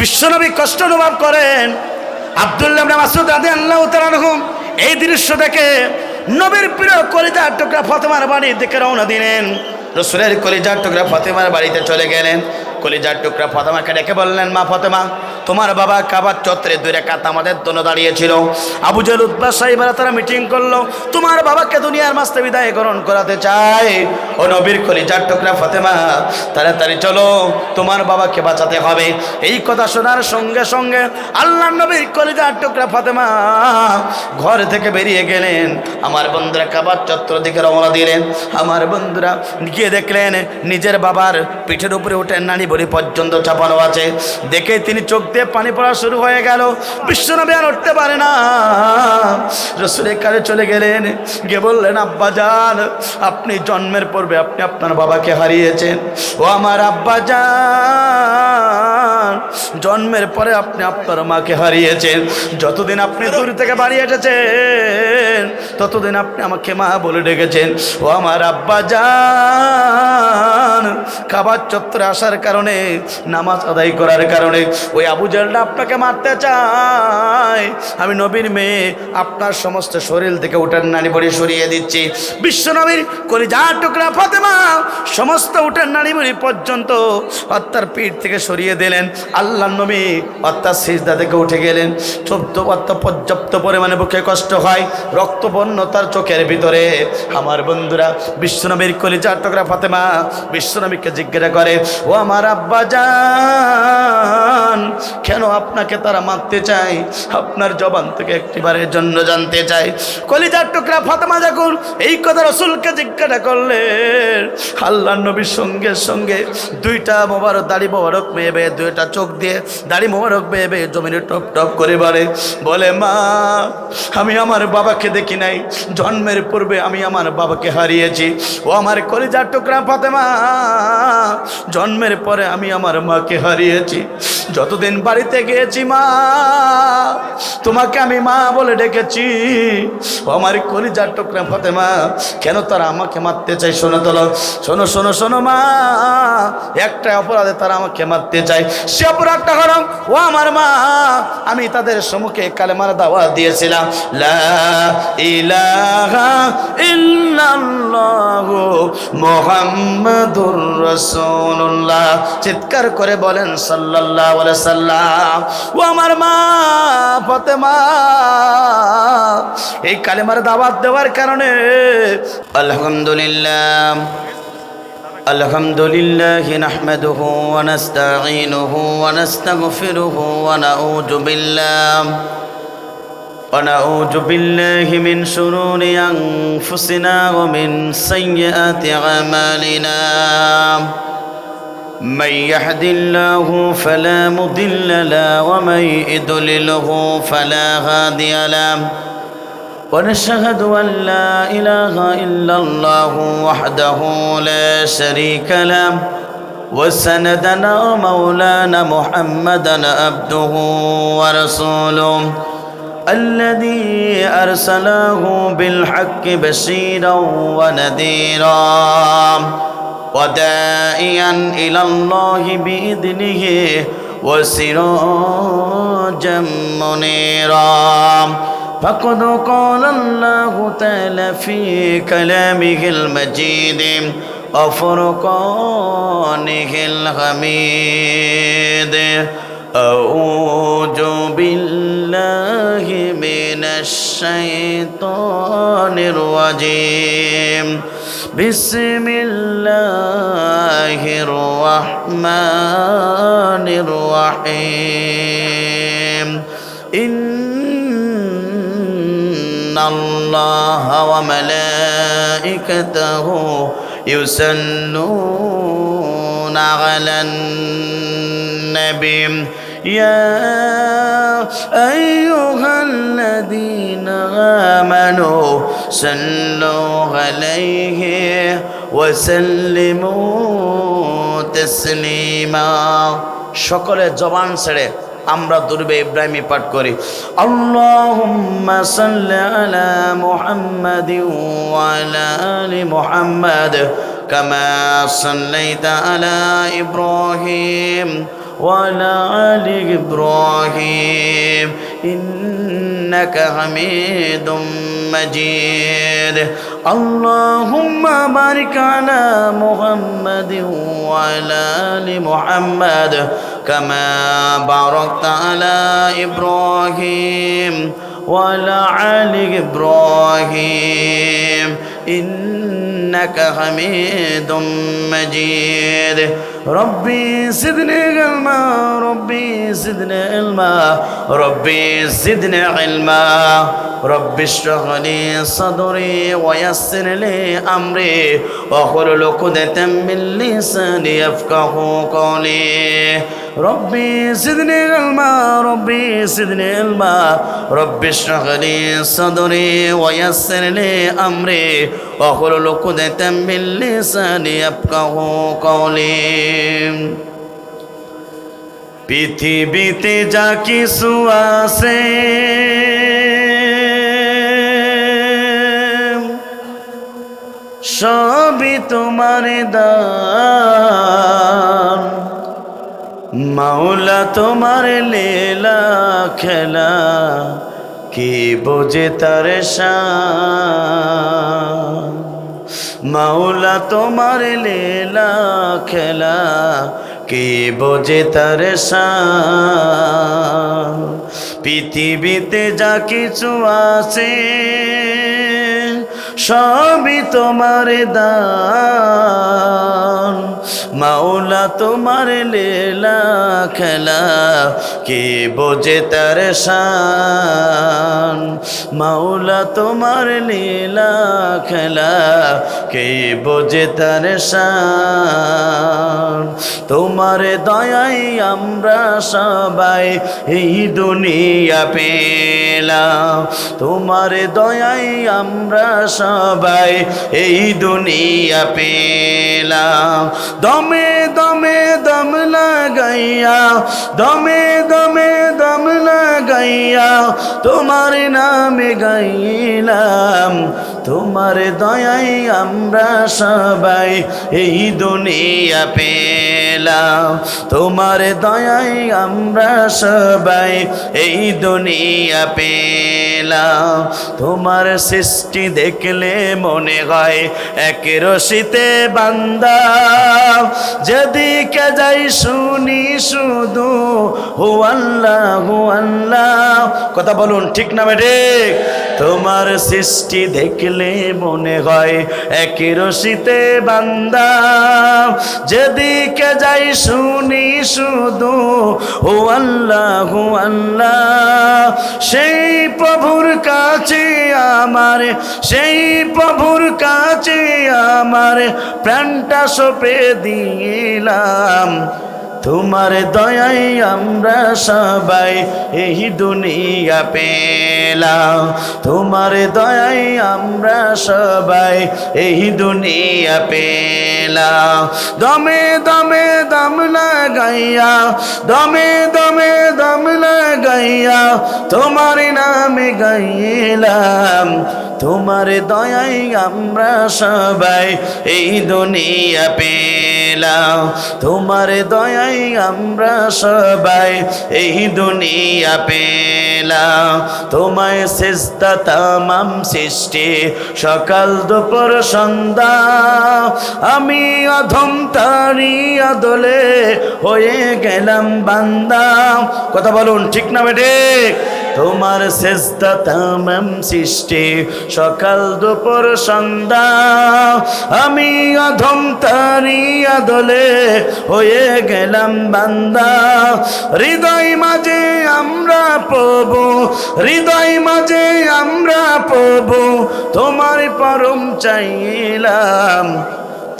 বিশ্বনবী কষ্ট অনুভব করেন। আব্দুল্লাহ ইবনে মাসউদ রাদিয়াল্লাহু তাআলা আনহু এই দৃশ্য দেখে নবীর প্রিয় কলিজার টুকরা ফাতেমার বাড়ির দিকে রওনা দিলেন। রাসূলের কলিজার টুকরা ফাতেমার বাড়িতে চলে গেলেন। কলিজার টুকরা ফাতেমাকে ডেকে বললেন, মা ফাতেমা, তোমার বাবা কাবার চত্বরে 2 রাকাত আমাদের জন্য দাঁড়িয়েছিল। আবু জাহল উতবা সাইবারা তারা মিটিং করলো, তোমার বাবাকে দুনিয়ার মাঝ থেকে বিদায় গ্রহণ করাতে চায়। ও নবীর কলিজার টুকরা ফাতেমা, তাড়াতাড়ি চলো, তোমার বাবাকে বাঁচাতে হবে। এই কথা শোনার সঙ্গে সঙ্গে আল্লাহর নবীর কলিজার টুকরা ফাতেমা ঘর থেকে বেরিয়ে গেলেন। আমার বন্ধুরা কাবার চত্বর দিকে রওনা দিলেন। আমার বন্ধুরা গিয়ে দেখলেন নিজের বাবার পিঠের উপরে উঠে নাড়ি ভরি পর্যন্ত চাপানো আছে। দেখে তিনি চোখ দিয়ে পানি পড়া শুরু হয়ে গেল। বিশ্বনবী আর উঠতে পারে না, রাসূলের কাছে চলে গেলেন। গিয়ে বললেন, আব্বাজান, আপনি জন্মের পূর্বে আপনি আপনার বাবাকে হারিয়েছেন। ও আমার আব্বাজান, জন্মের পরে আপনি আপনার মাকে হারিয়েছেন। যতদিন আপনি দূর থেকে বাড়ি এসেছেন ততদিন আপনি আমাকে মা বলে ডেকেছেন। ও আমার আব্বাজান, কাবার চত্বরে আসার কারণে, নামাজ আদায় করার কারণে ওই আবু জাহলটা আপনাকে মারতে চায়। আমি নবীর মেয়ে, আপনার সমস্ত শরীর থেকে উটের নাড়ি ভরি সরিয়ে দিচ্ছি। বিশ্বনবীর কলিজার টুকরা ফাতেমা সমস্ত উটের নাড়ি ভরি পর্যন্ত তার পিঠ থেকে সরিয়ে দিলেন। আল্লাহর নবী তার সিজদা থেকে উঠে গেলেন। পর্যাপ্ত পরিমাণে বুকে কষ্ট হয়, রক্তবর্ণ তার চোখের ভিতরে। আমার বন্ধুরা, বিশ্বনবীর কলিজার টুকরা ফাতেমা বিশ্বনবীকে জিজ্ঞাসা করে, ও আমার আব্বাজান, কেন আপনাকে তারা মারতে চায়? আপনার জবান থেকে একটিবারের জন্য জানতে চাই। কলিজার টুকরা ফাতেমা যখন এই কথা রাসূলকে জিজ্ঞাসা করলেন, আল্লাহর নবীর সঙ্গে সঙ্গে 2টা মোবারক দাড়ি মোবারক বেয়ে বেয়ে, 2টা চোখ দিয়ে দাড়ি মোবারক বেয়ে বেয়ে জমিনে টপ টপ করে বলে, মা, আমি আমার বাবাকে দেখি নাই। জন্মের পূর্বে আমি আমার বাবাকে হারিয়েছি। ও আমার কলিজার টুকরা ফাতেমা, জন্মের পরে আমি আমার মাকে হারিয়েছি। যতদিন বাড়িতে গিয়েছি মা, তোমাকে আমি মা বলে ডেকেছি। ও আমার কলিজার টুকরা ফাতেমা, কেন তারা আমাকে মারতে চাই? শোনো তোলো, শোনো শোনো শোনো মা, একটা অপরাধে তারা আমাকে মারতে চায়। সে অপরাধটা হলো, ও আমার মা, আমি তাদের সম্মুখে কালেমার দাওয়াত দিয়েছিলাম, লা ইলাহা ইল্লাল্লাহু মুহাম্মাদুর রাসূলুল্লাহ। চিৎকার করে বলেন সাল্লাল্লাহু আলাইহি সাল্লাম। ও আমার মা ফাতেমা, এই কালেমার দাওয়াত দেওয়ার কারণে আলহামদুলিল্লাহ আলহামদুলিল্লাহ নাহমাদুহু ওয়া নাস্তাঈনুহু ওয়া নাস্তাগফিরুহু ওয়া নাউযু বিল্লাহি মিন শুরুরি আনফুসিনা ওয়া মিন সাইয়্যাতি আমালিনা। من يهد الله فلا مضل له ومن يضلله فلا هادي له ونشهد أن لا إله إلا الله وحده لا شريك له وسندنا مولانا محمدا عبده ورسوله الذي أرسله بالحق بشيرا ونذيرا وداعيا إلى الله بإذنه وسراجا منيرا. فقد قال الله تعالى في كلامه المجيد وفرقانه الحميد. أعوذ بالله من الشيطان الرجيم. بسم الله الرحمن الرحيم. إن الله وملائكته يصلون على النبي يا أيها الذين آمنوا صلوا عليه وسلموا تسليما. সকলে জবান ছেড়ে আমরা দুরূদে ইব্রাহিমী পাঠ করি। আল্লাহুম্মা সাল্লি আলা মুহাম্মাদিন ওয়া আলা আলি মুহাম্মাদ কামা সাল্লাইতা আলা ইব্রাহিম وعلى آل إبراهيم إنك حميد مجيد اللهم بارك على محمد وعلى آل محمد كما باركت على إبراهيم وعلى آل إبراهيم إنك حميد مجيد ربي زدني علما ربي زدني علما ربي زدني علما ربي اشرح لي صدري ويسر لي أمري واحلل عقدة من لساني يفقهوا قولي ربي زدني علما ربي زدني علما ربي اشرح لي صدري ويسر لي أمري واحلل عقدة من لساني يفقهوا قولي পৃথিবীতে যা কিছু আছে সবই তোমার দান মাওলা তোমার লীলা খেলা কি বোঝে তার শান মাওলা তোমার লীলা খেলা কি বোঝে তার শান পৃথিবীতে যা কিছু আছে সবই তোমার দান মাওলা তোমার লীলা খেলা কে বোঝে তার শান মাওলা তোমার লীলা খেলা কে বোঝে তার শান তোমার দয়ায় আমরা সবাই এই দুনিয়া পেলাম তোমার দয়ায় আমরা সবাই এই দুনিয়া পেলাম দমে দমে দম লাগাইয়া দমে দমে দম লাগাইয়া তোমার নামে গাইলাম তোমার দয়ায় আমরা সবাই এই দুনিয়া পেলাম তোমার দয়ায় আমরা সবাই এই দুনিয়া পেলাম তোমার সৃষ্টি দেখলে মনে হয় এক রশিতে বান্দা যেদিকে যাই শুনি শুধু হু আল্লাহ কথা বলুন ঠিক না ঠিক তোমার সৃষ্টি দেখলে মনে হয় এক রশিতে বান্দা যেদিকে যাই শুনি শুধু হু আল্লাহ সেই প্রভুর কাছে আমার সেই প্রভুর কাছে আমার প্রাণটা সঁপে দিলাম তোমার দয়ায় আমরা সবাই এই দুনিয়া পেলাম তোমার দয়ায় আমরা সবাই এই দুনিয়া পেলাম দমে দমে দম লাগাইয়া দমে দমে দম লাগাইয়া তোমার নামে গাইলাম তোমার দয়ায় আমরা সবাই এই দুনিয়া পেলাম তোমার দয়ায় আমরা সবাই এই দুনিয়া পেলাম তোমায় সিজদা তামাম সৃষ্টি সকাল দুপুর সন্ধ্যা আমি অধম তারি আদলে হয়ে গেলাম বান্দা কথা বলুন ঠিক না ঠিক তোমার সিজদা তামাম সৃষ্টি সকাল দুপুর সন্ধ্যা আমি অধম তারি আদলে হয়ে গেলাম বান্দা হৃদয় মাঝে আমরা পাবো হৃদয় মাঝে আমরা পাবো তোমার পরম চাইলাম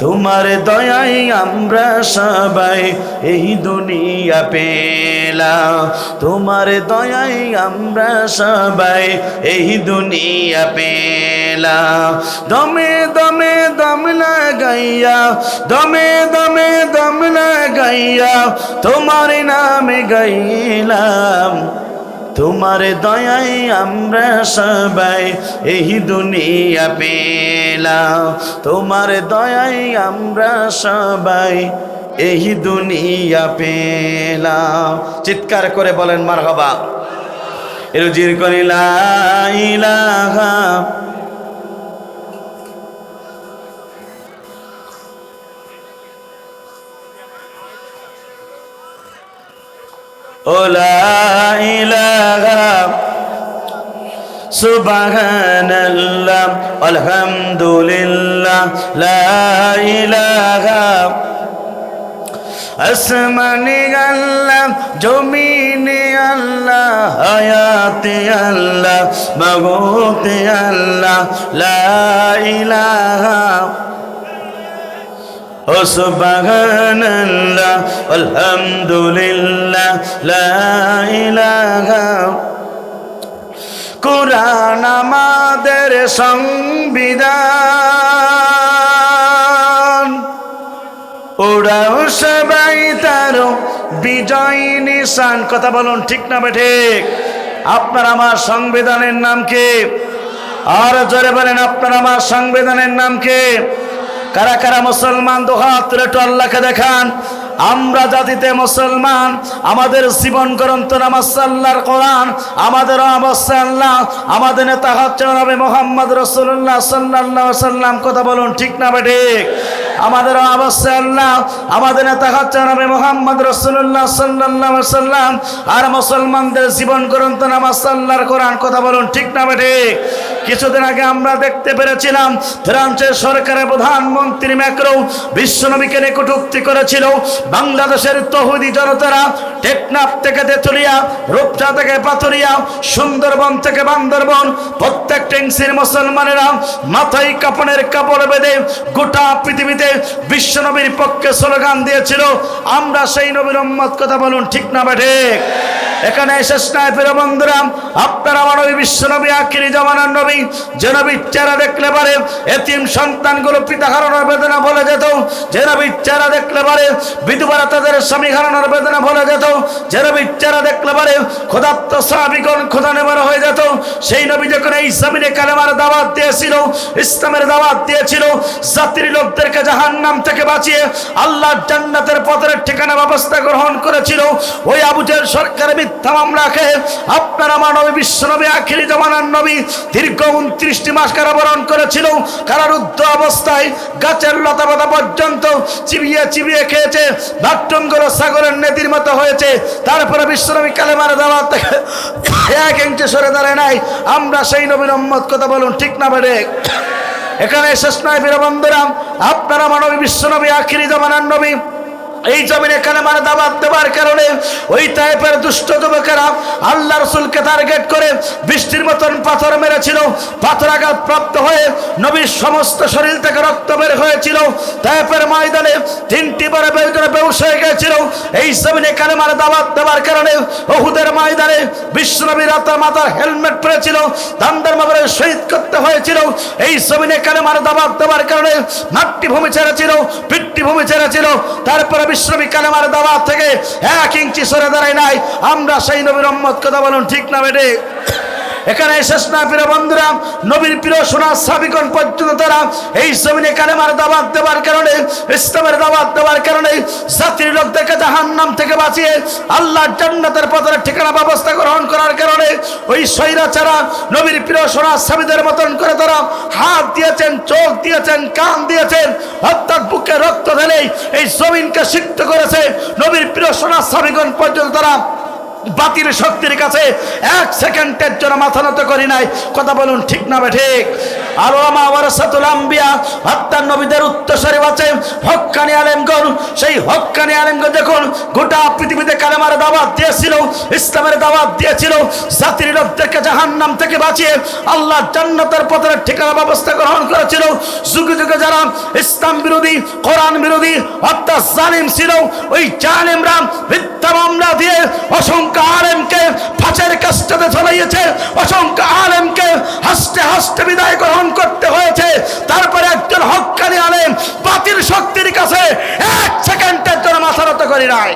তোমার দয়ায় আমরা সবাই এই দুনিয়া পেলাম তোমার দয়ায় আমরা সবাই এই দুনিয়া পেলাম দমে দমে দম লাগাইয়া দমে দমে দম লাগাইয়া তোমার নামে গাইলাম তোমার দয়ায় আমরা সবাই এই দুনিয়া পেলাম তোমার দয়ায় আমরা সবাই এই দুনিয়া পেলাম। চিৎকার করে বলেন মারহাবা। রুজির করি লা ইলাহা ও লা ইলাহা সুবহানাল্লাহ আলহামদুলিল্লাহ লা ইলাহা আসমানে আল্লাহ জমিনে আল্লাহ হায়াতে আল্লাহ মওতে আল্লাহ লা ইলাহা ও সুবহানাল্লাহ আলহামদুলিল্লাহ লা ইলাহা। কুরআন আমাদের সংবিধান, ওরাও সবাই তার বিজয় নিশান। কথা বলুন ঠিক না ঠিক? আপনার আমার সংবিধানের নাম কি? আর জোরে বলেন আপনার আমার সংবিধানের নাম কি? কারা কারা মুসলমান দুহাত তুলে একটু আল্লাহকে দেখান। আমরা জাতিতে মুসলমান, আমাদের জীবন গ্রন্থ নামাজ আল্লাহর কোরআন, আমাদের অবস্থা আল্লাহ, আমাদের নেতা হচ্ছে নবী মুহাম্মদ রাসূলুল্লাহ সাল্লাল্লাহু আলাইহি সাল্লাম। কথা বলুন ঠিক না ঠিক? আমাদের অবস্থা আল্লাহ, আমাদের নেতা হচ্ছে নবী মুহাম্মদ রাসূলুল্লাহ সাল্লাল্লাহু আলাইহি সাল্লাম। আর মুসলমানদের জীবন গ্রন্থ নামাজ আল্লাহর কোরআন। কথা বলুন ঠিক না ঠিক? কিছুদিন আগে আমরা দেখতে পেরেছিলাম ফ্রান্সের সরকারের প্রধানমন্ত্রী ম্যাক্রো বিশ্বনবীকে নিয়ে কটূক্তি করেছিল। বাংলাদেশের তহুদি জনতারা টেকনাফ থেকে তেতুলিয়া, রূপসা থেকে পাথুরিয়া, সুন্দরবন থেকে বান্দরবন প্রত্যেকটা ইঞ্চির মুসলমানেরা মাথায় কাপড়ের কাপড় বেঁধে গোটা পৃথিবীতে বিশ্বনবীর পক্ষে স্লোগান দিয়েছিল। আমরা সেই নবীর উম্মত। কথা বলুন ঠিক না ঠিক? এখানে শেষ নয় প্রিয় বন্ধুরা, আপনারা আমার নবী বিশ্বনবী আখিরি জামানার নবী, যে নবীর চেহারা দেখলে পারে এতিম সন্তানগুলো পিতা হারানোর বেদনা ভুলে যেত, যে নবীর চেহারা দেখলে পারে বিধবারা তাদের স্বামী হারানোর বেদনা ভুলে যেত, যে নবীর চেহারা দেখলে পারে খোদাত্ম সাহাবীগণ খোদা নেবার হয়ে যেত। সেই নবী যখন এই জমিনে কালেমার দাওয়াত দিয়েছিল, ইসলামের দাওয়াত দিয়েছিল, জাতির লোকদেরকে জাহান্নাম থেকে বাঁচিয়ে আল্লাহর জান্নাতের পথের ঠিকানা ব্যবস্থা গ্রহণ করেছিল, ওই আবু জেহেল সরকারের মিথ্যা মামলাকে আপনার আমার নবী বিশ্বনবী আখিরি জামানার নবী দীর্ঘ 29টি মাস কারাবরণ করেছিল। কারারুদ্ধ অবস্থায় গাছের লতাপাতা পর্যন্ত চিবিয়ে চিবিয়ে খেয়েছে, বাথরুমগুলো ছাগলের নেতির মতো হয়েছে। তারপরে বিশ্বনবী কালেমার দাওয়াত থেকে 1 ইঞ্চি সরে দাঁড়ায় নাই। আমরা সেই নবীর উম্মত। কথা বলুন ঠিক না ঠিক? এখানে শেষ নয় প্রিয় বন্ধুরা, আপনারা আমার নবী বিশ্বনবী আখিরি জামানার নবী এই জমিনে কালেমার দাওয়াত দেওয়ার কারণে ওই তায়েফের দুষ্ট যুবকেরা আল্লাহ রাসূলকে টার্গেট করে বৃষ্টির মতন পাথর মেরেছিল। পাথরাঘাত প্রাপ্ত হয়ে নবীর সমস্ত শরীর থেকে রক্ত বের হয়েছিল। তায়েফের ময়দানে 3টি বড় বেহুশ হয়ে গিয়েছিল এই জমিনে কালেমার দাওয়াত দেওয়ার কারণে। উহুদের ময়দানে বিশ্বনবীর মাথার হেলমেট পরেছিল, দান্দার মাবরে শহীদ করতে হয়েছিল এই জমিনে কালেমার দাওয়াত দেওয়ার কারণে। মাতৃভূমি ছেড়েছিল, পিতৃভূমি ছেড়েছিল, তারপরে বিশ্বনবী কালেমার দাওয়াত থেকে 1 ইঞ্চি সরে দাঁড়ায় নাই। আমরা সেই নবীর উম্মত। কথা বলুন ঠিক না বেটে? এখানে শেষ না প্রিয় বন্ধুরা, নবীর প্রিয় সোনা সাহাবীগণ পর্যন্ত তারা এই জমিনে কালেমার দাওয়াত দেওয়ার কারণে, ইসলামের দাওয়াত দেওয়ার কারণে জাতির লোকদেরকে জাহান্নাম থেকে বাঁচিয়ে আল্লাহর জান্নাতের পথের ঠিকানা ব্যবস্থা গ্রহণ করার কারণে ওই স্বৈরাচারা নবীর প্রিয় সোনা সাহাবীদের মতন করে তারা হাত দিয়েছেন, চোখ দিয়েছেন, কান দিয়েছেন, অর্থাৎ বুকে রক্ত ঢেলে এই জমিনকে সিক্ত করেছে। নবীর প্রিয় সোনা সাহাবীগণ পর্যন্ত তারা বাতিল শক্তির কাছে 1 সেকেন্ডের জন্য মাথা নত করি নাই। কথা বলুন ঠিক না ঠিক? আর ওলামা ওয়ারাসাতুল আম্বিয়া, হত্যার নবীদের উত্তরসূরি আছে হক্কানি আলেমগণ। সেই হক্কানি আলেমগণ যখন গোটা পৃথিবীতে কালেমার দাওয়াত দিয়েছিল, ইসলামের দাওয়াত দিয়েছিল, জাতির লোকদেরকে জাহান্নাম থেকে বাঁচিয়ে আল্লাহ জান্নাতের পথের ঠিকানা ব্যবস্থা গ্রহণ করেছিল, যুগে যুগে যারা ইসলাম বিরোধী, কোরআন বিরোধী অর্থাৎ জালিম ছিল, ওই জালিমরা মিথ্যা মামলা দিয়ে অসংখ্য আলেমকে ফাঁসের কাস্টাতে ঝুলাইয়েছে, অসংখ্য আলেমকে হাসতে হাসতে বিদায় গ্রহণ করতে হয়েছে। তারপরে একজন হক্কানি আলেম বাতিল শক্তির কাছে 1 সেকেন্ডের জন্য মাথা নত করি নাই।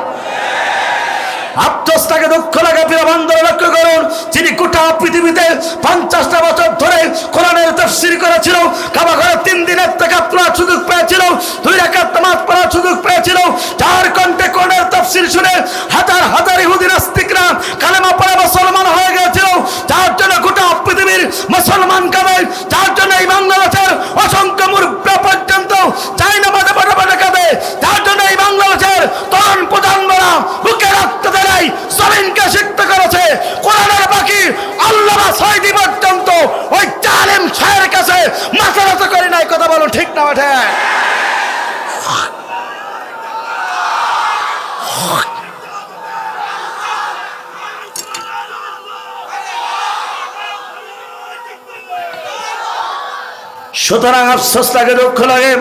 আফসোস থাকে, দুঃখ লাগে প্রিয় বন্ধুরা, লক্ষ্য করুন, যিনি গোটা পৃথিবীতে 50টা বছর ধরে কোরআনের তাফসীর করেছিল, কাবা ঘরে 3 দিনের ইতিকাফ করার সুযোগ পেয়েছিল, 2 রাকাত নামাজ পড়ার সুযোগ পেয়েছিল, যার সাইদি পর্যন্ত ওই জালেম শাহের কাছে মাথা নত করি নাই। কথা বলুন ঠিক না বেঠে? সুতরাং আফসোস লাগে, দুঃখ লাগে,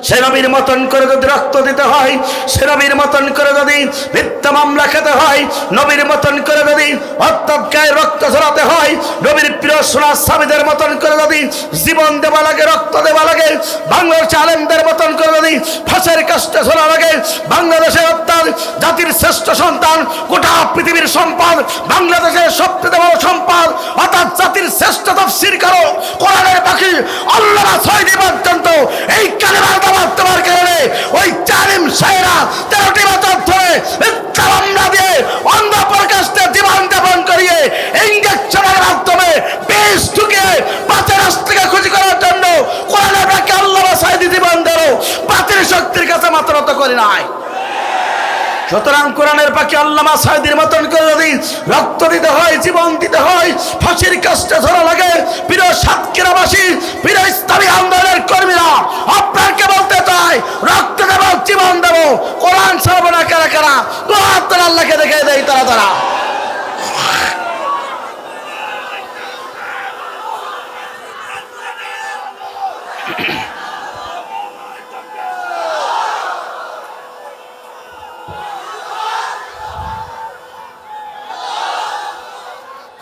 সে নবীর মতন করে যদি রক্ত দিতে হয়, সে নবীর মতন করে যদি মিথ্যা মামলা খেতে হয়, নবীর মতন করে যদি অর্থাৎ গায়ে রক্ত ঝরাতে হয়, নবীর প্রিয় সোনা সাবিদের মতন করে যদি জীবন দেওয়া লাগে, রক্ত দেওয়া লাগে, বাংলাদেশের আলেমদের মতন করে যদি ফাঁসের কাজটা ঝরা লাগে, বাংলাদেশের অর্থাৎ জাতির শ্রেষ্ঠ সন্তান, গোটা পৃথিবীর সম্পদ, বাংলাদেশের সবচেয়ে বড় সম্পদ, অর্থাৎ জাতির শ্রেষ্ঠ তাফসীর করো কোরআনের পাখি আল্লামা সাঈদী পর্যন্ত এই কালেমার দাওয়াত দেওয়ার কারণে ওই জালিম শাহেরা 13টি বছর ধরে মিথ্যা মামলা দিয়ে অন্ধ প্রকাশ্যে জীবন যাপন করিয়ে ইঞ্জেকশনের মাধ্যমে বিষ ঢুকিয়ে বাঁচার রাস্তাকে খুঁজি করার জন্য কোরআনের পাখি আল্লামা সাঈদী জীবন দিল, বাতিল শক্তির কাছে মাথা নত করে নাই। সুতরাং কোরআনের পাখি আল্লামা সাঈদীর মতন করে যদি রক্ত দিতে হয়, জীবন দিতে হয়, ফাঁসির কাজটা ধরা লাগে, প্রিয় সাতক্ষীরাবাসী, প্রিয় ইসলামী আন্দোলনের কর্মীরা, আপনাকে বলতে চাই, রক্ত দেব, জীবন দেব, কোরআন ছাড়বো না। কারা কারা তো আপনার আল্লাহকে দেখে দেয় তারা তারা।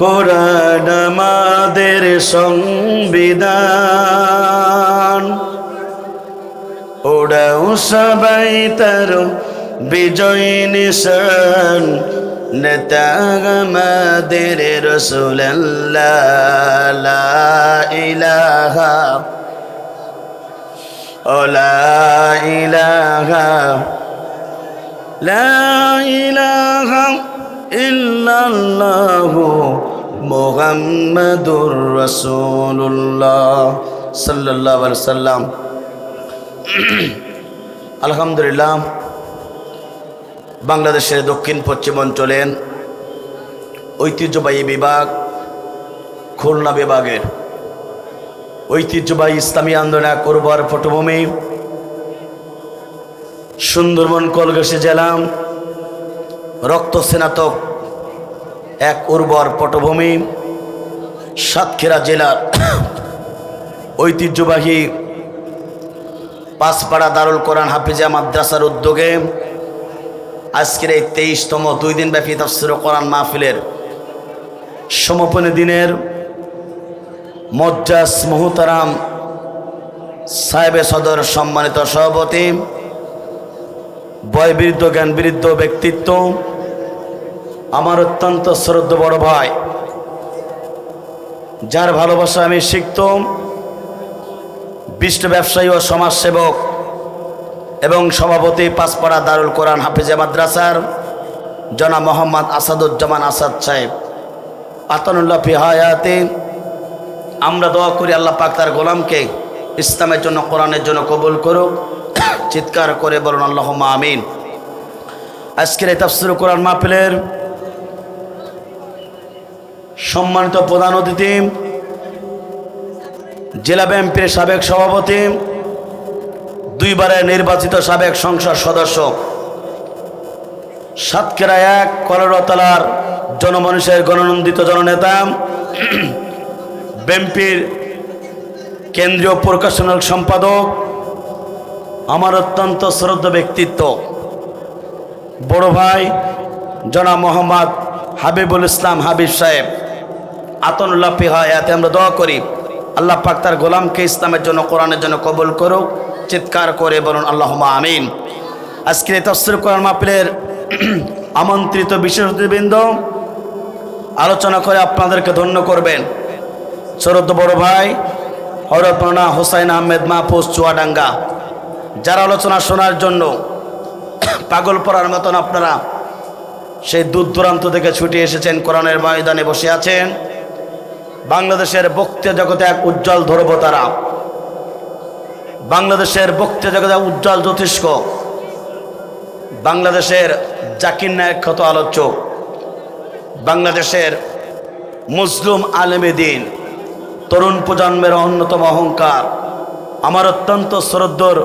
কোরআন আমাদের সংবিধান, ওরাও সবাই তার বিজয় নিশান, নেতা আমাদের রাসূলুল্লাহ, লা ইলাহা লা ইলাহা লা ইলাহা ইল্লাল্লাহু মুহাম্মাদুর রাসূলুল্লাহ সাল্লাল্লাহু আলাইহি ওয়াসাল্লাম। আলহামদুলিল্লাহ, বাংলাদেশের দক্ষিণ পশ্চিম অঞ্চলের ঐতিহ্যবাহী বিভাগ খুলনা বিভাগের ঐতিহ্যবাহী ইসলামী আন্দোলন এক উর্বর পটভূমি, সুন্দরবন কলগাছি জেলা রক্ত স্নাতক এক উর্বর পটভূমি, সাতক্ষীরা জেলার ঐতিহ্যবাহী পাঁচপাড়া দারুল কোরআন হাফিজা মাদ্রাসার উদ্যোগে আজকের এই 23তম 2 দিনব্যাপী তাফসীর কোরআন মাহফিলের সমাপনী দিনের মজ্জাজ মুহতারাম সাহেবে সদর সম্মানিত সভাপতি, বয়বৃদ্ধ জ্ঞানবৃদ্ধ ব্যক্তিত্ব, আমার অত্যন্ত শ্রদ্ধেয় বড় ভাই, যার ভালোবাসা আমি শিখত, বিশিষ্ট ব্যবসায়ী ও সমাজসেবক এবং সভাপতি পাঁচপাড়া দারুল কোরআন হাফিজা মাদ্রাসার জনাব মোহাম্মদ আসাদুজ্জামান আসাদ সাহেব আতানুল্লাহ ফি হায়াতে। আমরা দোয়া করি আল্লাহ পাক তার গোলামকে ইসলামের জন্য, কোরআনের জন্য কবুল করুক। চিৎকার করে বলুন আল্লাহুম্মা আমিন। আজকের এই তাফসীর কোরআন মাহফিলের সম্মানিত প্রধান অতিথি, জেলা বিএনপির সাবেক সভাপতি, 2 বারের নির্বাচিত সাবেক সংসদ সদস্য, সাতক্ষীরা 1 কলরতলার জনমানুষের গণনন্দিত জননেতা, বিএনপির কেন্দ্রীয় প্রকাশনাল সম্পাদক, আমার অত্যন্ত শ্রদ্ধেয় ব্যক্তিত্ব বড় ভাই জনাব মোহাম্মদ হাবিবুল ইসলাম হাবিব সাহেব আতানুল্লাহ ফি হায়াতে। আমরা দোয়া করি আল্লাহ পাক তার গোলামকে ইসলামের জন্য, কোরআনের জন্য কবুল করুক। চিৎকার করে বলুন আল্লাহুম্মা আমিন। আজকের এই তাফসীর কোরআন মাহফিলের আমন্ত্রিত বিশেষ অতিথিবৃন্দ আলোচনা করে আপনাদেরকে ধন্য করবেন শ্রদ্ধেয় বড় ভাই হযরত মাওলানা হুসাইন আহমেদ মাহফুজ চুয়াডাঙ্গা। যারা আলোচনা শোনার জন্য পাগল পড়ার মতন আপনারা সেই দূর দূরান্ত থেকে ছুটে এসেছেন, কোরআনের ময়দানে বসে আছেন। বাংলাদেশের বক্তৃতা জগতে এক উজ্জ্বল ধ্রুবতারা, বাংলাদেশের বক্তৃতা জগতে উজ্জ্বল জ্যোতিষ্ক, বাংলাদেশের জাকির নায়েক খ্যাত আলোচক, বাংলাদেশের মুসলিম আলেমে দিন, তরুণ প্রজন্মের অন্যতম অহংকার, আমার অত্যন্ত শ্রদ্ধর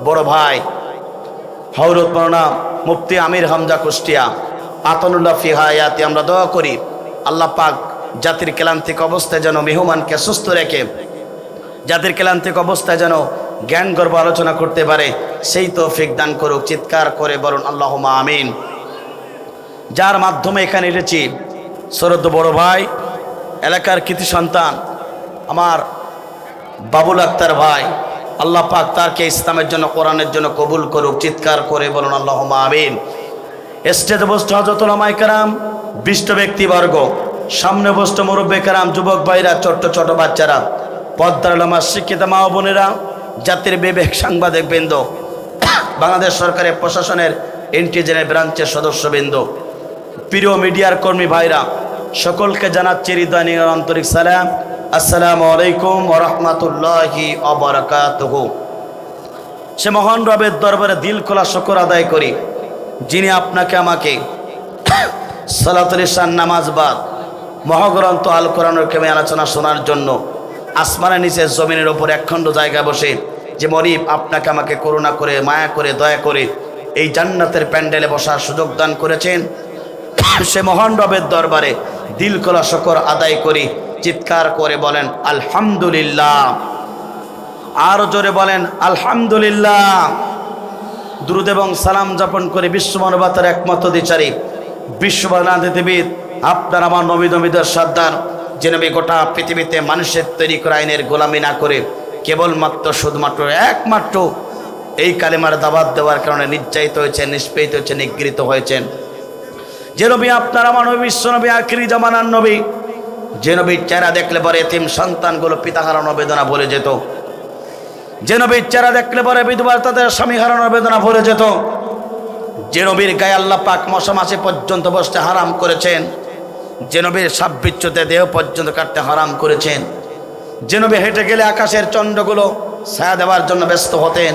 বড় ভাই হযরত মাওলানা মুফতি আমির হামজা কুষ্টিয়া আতানুল্লাহ ফি হায়াতি, আমরা দোয়া করি আল্লাহ পাক জাতির ক্লান্তিক অবস্থায় যেন মেহমানকে সুস্থ রেখে জাতির ক্লান্তিক অবস্থায় যেন জ্ঞান গর্ব আলোচনা করতে পারে সেই তৌফিক দান করুক। চিৎকার করে বলুন আল্লাহুম্মা আমিন। যার মাধ্যমে এখানে এসেছি শ্রদ্ধ বড় ভাই, এলাকার কৃতি সন্তান আমার বাবুল আক্তার ভাই, আল্লাহ পাক তারকে ইসলামের জন্য কোরআনের জন্য কবুল করুক। চিৎকার করে বলুন আল্লাহুম্মা আমিন। স্টেজে বসতে হযরত উলামায়ে কেরাম, বিশিষ্ট ব্যক্তিবর্গ, সামনে বসতে মুরব্বি কেরাম, যুবক ভাইরা, ছোট্ট ছোট বাচ্চারা, পর্দার আলমা, শিক্ষিত মা ও বোনেরা, জাতির বিবেক সাংবাদিক বৃন্দ, বাংলাদেশ সরকারের প্রশাসনের ইন্টেলিজেন্স ব্রাঞ্চের সদস্যবৃন্দ, প্রিয় মিডিয়ার কর্মী ভাইরা, সকলকে জানাচ্ছি হৃদয় নিয়ে আন্তরিক সালাম। আসসালামু আলাইকুম ওয়া রাহমাতুল্লাহি ওয়া বারাকাতুহু। সে মহান রবের দরবারে দিল খোলা শুকর আদায় করি, যিনি আপনাকে আমাকে সালাতুল ইশার নামাজ বাদ মহাগ্রন্থ আল কোরআনের কেমে আলোচনা শোনার জন্য আসমানের নিচে জমিনের ওপর একখণ্ড জায়গায় বসে যে মরিব আপনাকে আমাকে করুণা করে, মায়া করে, দয়া করে এই জান্নাতের প্যান্ডেলে বসার সুযোগ দান করেছেন, সে মহান রবের দরবারে দিল খোলা শুকর আদায় করি। চিৎকার করে বলেন আলহামদুলিল্লাহ। আর জোরে বলেন আলহামদুলিল্লাহ। দুরূদ এবং সালাম যাপন করে বিশ্ব মানবতার একমাত্র দ্বিচারী, বিশ্ববানাদিবিদ, আপনার আমার নবী নবীদের সর্দার, যে নবী গোটা পৃথিবীতে মানুষের তৈরি করা আইনের গোলামি না করে কেবলমাত্র শুধুমাত্র একমাত্র এই কালেমার দাওয়াত দেওয়ার কারণে নির্যাতিত হয়েছেন, নিষ্পেষিত হয়েছেন, নিগৃহীত হয়েছেন, যে নবী আপনার আমার নবী, বিশ্ব নবী, আখিরি জামানার নবী, যে নবীর চেহারা দেখলে পরে এতিম সন্তানগুলো পিতা হারানোর বেদনা ভরে যেত, যে নবীর চেহারা দেখলে পরে বিধবা তাদের স্বামী হারানোর বেদনা ভরে যেত, যে নবীর গায়ে আল্লাহ পাক মশা মাছি পর্যন্ত বসতে হারাম করেছেন, যে নবীর সাপ বিচ্ছুতে দেহ পর্যন্ত কাটতে হারাম করেছেন, যে নবী হেঁটে গেলে আকাশের চন্দ্রগুলো ছায়া দেওয়ার জন্য ব্যস্ত হতেন,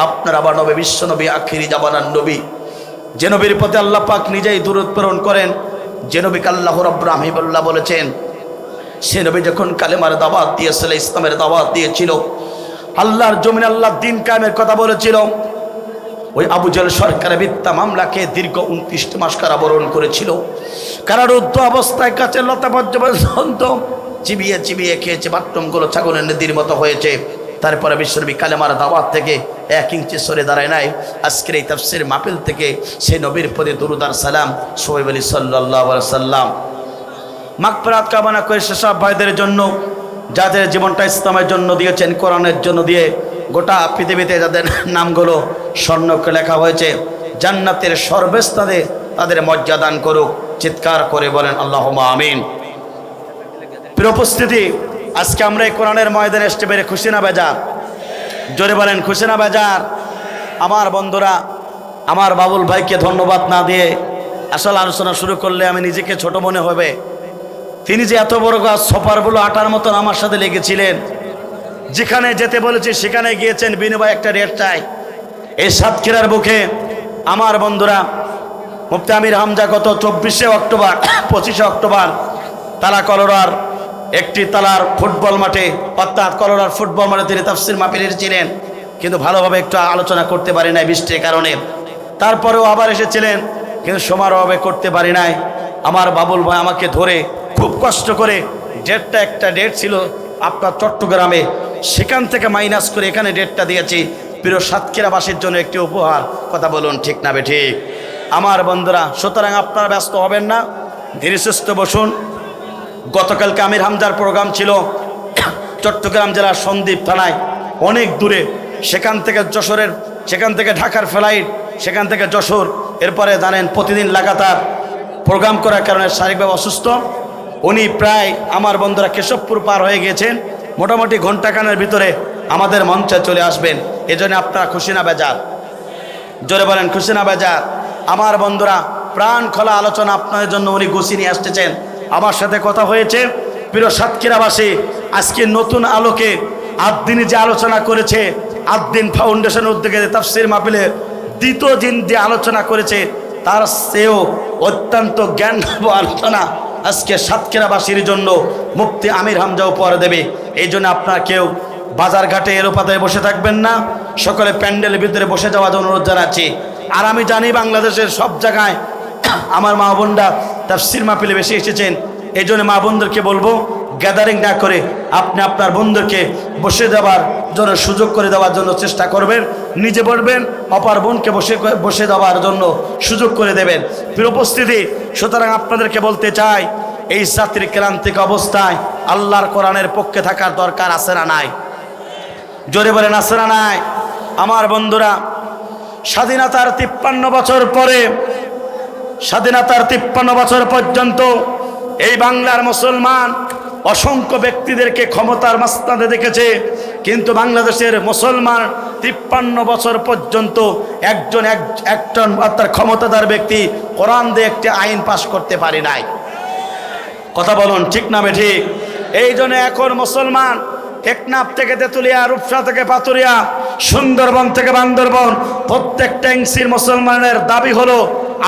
আপনার আবার নবী, বিশ্ব নবী, আখিরি জামানার নবী, যে নবীর প্রতি আল্লাহ পাক নিজেই দূরত প্রেরণ করেন, যে নবীকে আল্লাহ রাব্বুল হামিদুল্লাহ বলেছেন, সে নবী যখন কালেমার দাওয়াত দিয়েছিল, ইসলামের দাওয়াত দিয়েছিল, আল্লাহর জমিনে আল্লাহর দ্বীন কায়েমের কথা বলেছিল, ওই আবু জেহেল সরকারের মিথ্যা মামলাকে দীর্ঘ 29 মাস কারাবরণ করেছিল। কারারুদ্ধ অবস্থায় কাছে লতা পর্যন্ত চিবিয়ে চিবিয়ে খেয়েছে, বাথরুমগুলো ছাগলের নদীর মতো হয়েছে। তারপরে বিশ্বনবী কালেমার দাওয়াত থেকে 1 ইঞ্চি সরে দাঁড়ায় নাই। আজকের এই তাফসীর মাহফিল থেকে সেই নবীর প্রতি দুরূদ আর সালাম সোহাইব আলী সাল্লাল্লাহু আলাইহি সাল্লাম মাগফিরাত কামনা করে সেসব ভাইদের জন্য যাদের জীবনটা ইসলামের জন্য দিয়েছেন, কোরআনের জন্য দিয়ে গোটা পৃথিবীতে যাদের নামগুলো স্বর্ণকে লেখা হয়েছে, জান্নাতের সর্বস্থানে তাদের মর্যাদা দান করুক। চিৎকার করে বলেন আল্লাহুম্মা আমিন। প্রিয় উপস্থিতি, আজকে আমরা এই কোরআনের ময়দানে এসে বেড়ে খুশি না বেজার? জোরে বলেন খুশি না বেজার? আমার বন্ধুরা, আমার বাবুল ভাইকে ধন্যবাদ না দিয়ে আসল আলোচনা শুরু করলে আমি নিজেকে ছোট মনে হবে। তিনি যে এত বড় গাছ সফারগুলো আটার মতন আমার সাথে লেগেছিলেন, যেখানে যেতে বলেছি সেখানে গিয়েছেন, বিনিময় একটা রেট চাই। এই সাতক্ষীরার বুকে আমার বন্ধুরা মুফতি আমির হামজা গত 24শে অক্টোবর 25শে অক্টোবর তালা কলোরার একটি তালার ফুটবল মাঠে, অর্থাৎ কলোরার ফুটবল মাঠে তিনি তাফসীর মাহফিল এসেছিলেন, কিন্তু ভালোভাবে একটু আলোচনা করতে পারি নাই বৃষ্টির কারণে। তারপরেও আবার এসেছিলেন, কিন্তু সময়ের অভাবে করতে পারি নাই। আমার বাবুল ভাই আমাকে ধরে খুব কষ্ট করে একটা ডেট ছিল আপনার চট্টগ্রামে, সেখান থেকে মাইনাস করে এখানে ডেটটা দিয়েছি প্রিয় সাতক্ষীরাবাসীর জন্য একটি উপহার। কথা বলুন ঠিক না বেঠিক? আমার বন্ধুরা, সুতরাং আপনারা ব্যস্ত হবেন না, ধীরে সুস্থে বসুন। গতকালকে আমির হামজার প্রোগ্রাম ছিল চট্টগ্রাম জেলার সন্দ্বীপ থানায়, অনেক দূরে, সেখান থেকে ঢাকার ফ্লাইট, সেখান থেকে যশোর। এরপরে জানেন প্রতিদিন লাগাতার প্রোগ্রাম করার কারণে শারীরিকভাবে অসুস্থ উনি। প্রায় আমার বন্ধুরা কেশবপুর পার হয়ে গিয়েছেন, মোটামুটি ঘন্টাখানের ভিতরে আমাদের মঞ্চে চলে আসবেন। এজন্য আপনারা খুশি না বেজার? জোরে বলেন খুশি না বেজার? আমার বন্ধুরা, প্রাণ খোলা আলোচনা আপনাদের জন্য উনি গুছিয়ে নিয়ে আসতেছেন। আমার সাথে কথা হয়েছে, প্রিয় সাতক্ষীরাবাসী, আজকে নতুন আলোকে আদ্দিনী যে আলোচনা করেছে, আদ্দিন ফাউন্ডেশনের উদ্যোগে তাফসীর মাহফিলে দ্বিতীয় দিন যে আলোচনা করেছে, তার চেয়েও অত্যন্ত জ্ঞান আলোচনা আজকে সাতক্ষীরাবাসীর জন্য মুফতি আমির হামজা উপহার দেবে। এই জন্য আপনার কেউ বাজার ঘাটে এলোপাতায় বসে থাকবেন না, সকলে প্যান্ডেলের ভিতরে বসে যাওয়ার অনুরোধ জানাচ্ছি। আর আমি জানি বাংলাদেশের সব জায়গায় আমার মা বোনরা তাফসীর মাহফিলে বেশি এসেছেন, এই জন্য মা বোনদেরকে বলবো গ্যাদারিং না করে আপনি আপনার বন্ধুকে বসে দেওয়ার জন্য সুযোগ করে দেওয়ার জন্য চেষ্টা করবেন, নিজে বলবেন অপর বোনকে বসে দেওয়ার জন্য সুযোগ করে দেবেন। প্রিয় উপস্থিতি, সুতরাং আপনাদেরকে বলতে চাই, এই জাতির ক্রান্তিক অবস্থায় আল্লাহর কোরআনের পক্ষে থাকার দরকার আছে না নাই? জোরে বলেন আছে না নাই? আমার বন্ধুরা, স্বাধীনতার 53 বছর পরে, স্বাধীনতার 53 বছর পর্যন্ত এই বাংলার মুসলমান অসংখ্য ব্যক্তিদেরকে ক্ষমতার মাস্তানে দেখেছে, কিন্তু বাংলাদেশের মুসলমান 53 বছর পর্যন্ত একজন অর্থাৎ ক্ষমতাধর ব্যক্তি কোরআন দিয়ে একটি আইন পাশ করতে পারে নাই। কথা বলুন ঠিক না বেঠিক? এই জন্য এখন মুসলমান টেকনাফ থেকে তেঁতুলিয়া, রূপসা থেকে পাতুরিয়া, সুন্দরবন থেকে বান্দরবন, প্রত্যেকটা ইঞ্চির মুসলমানের দাবি হলো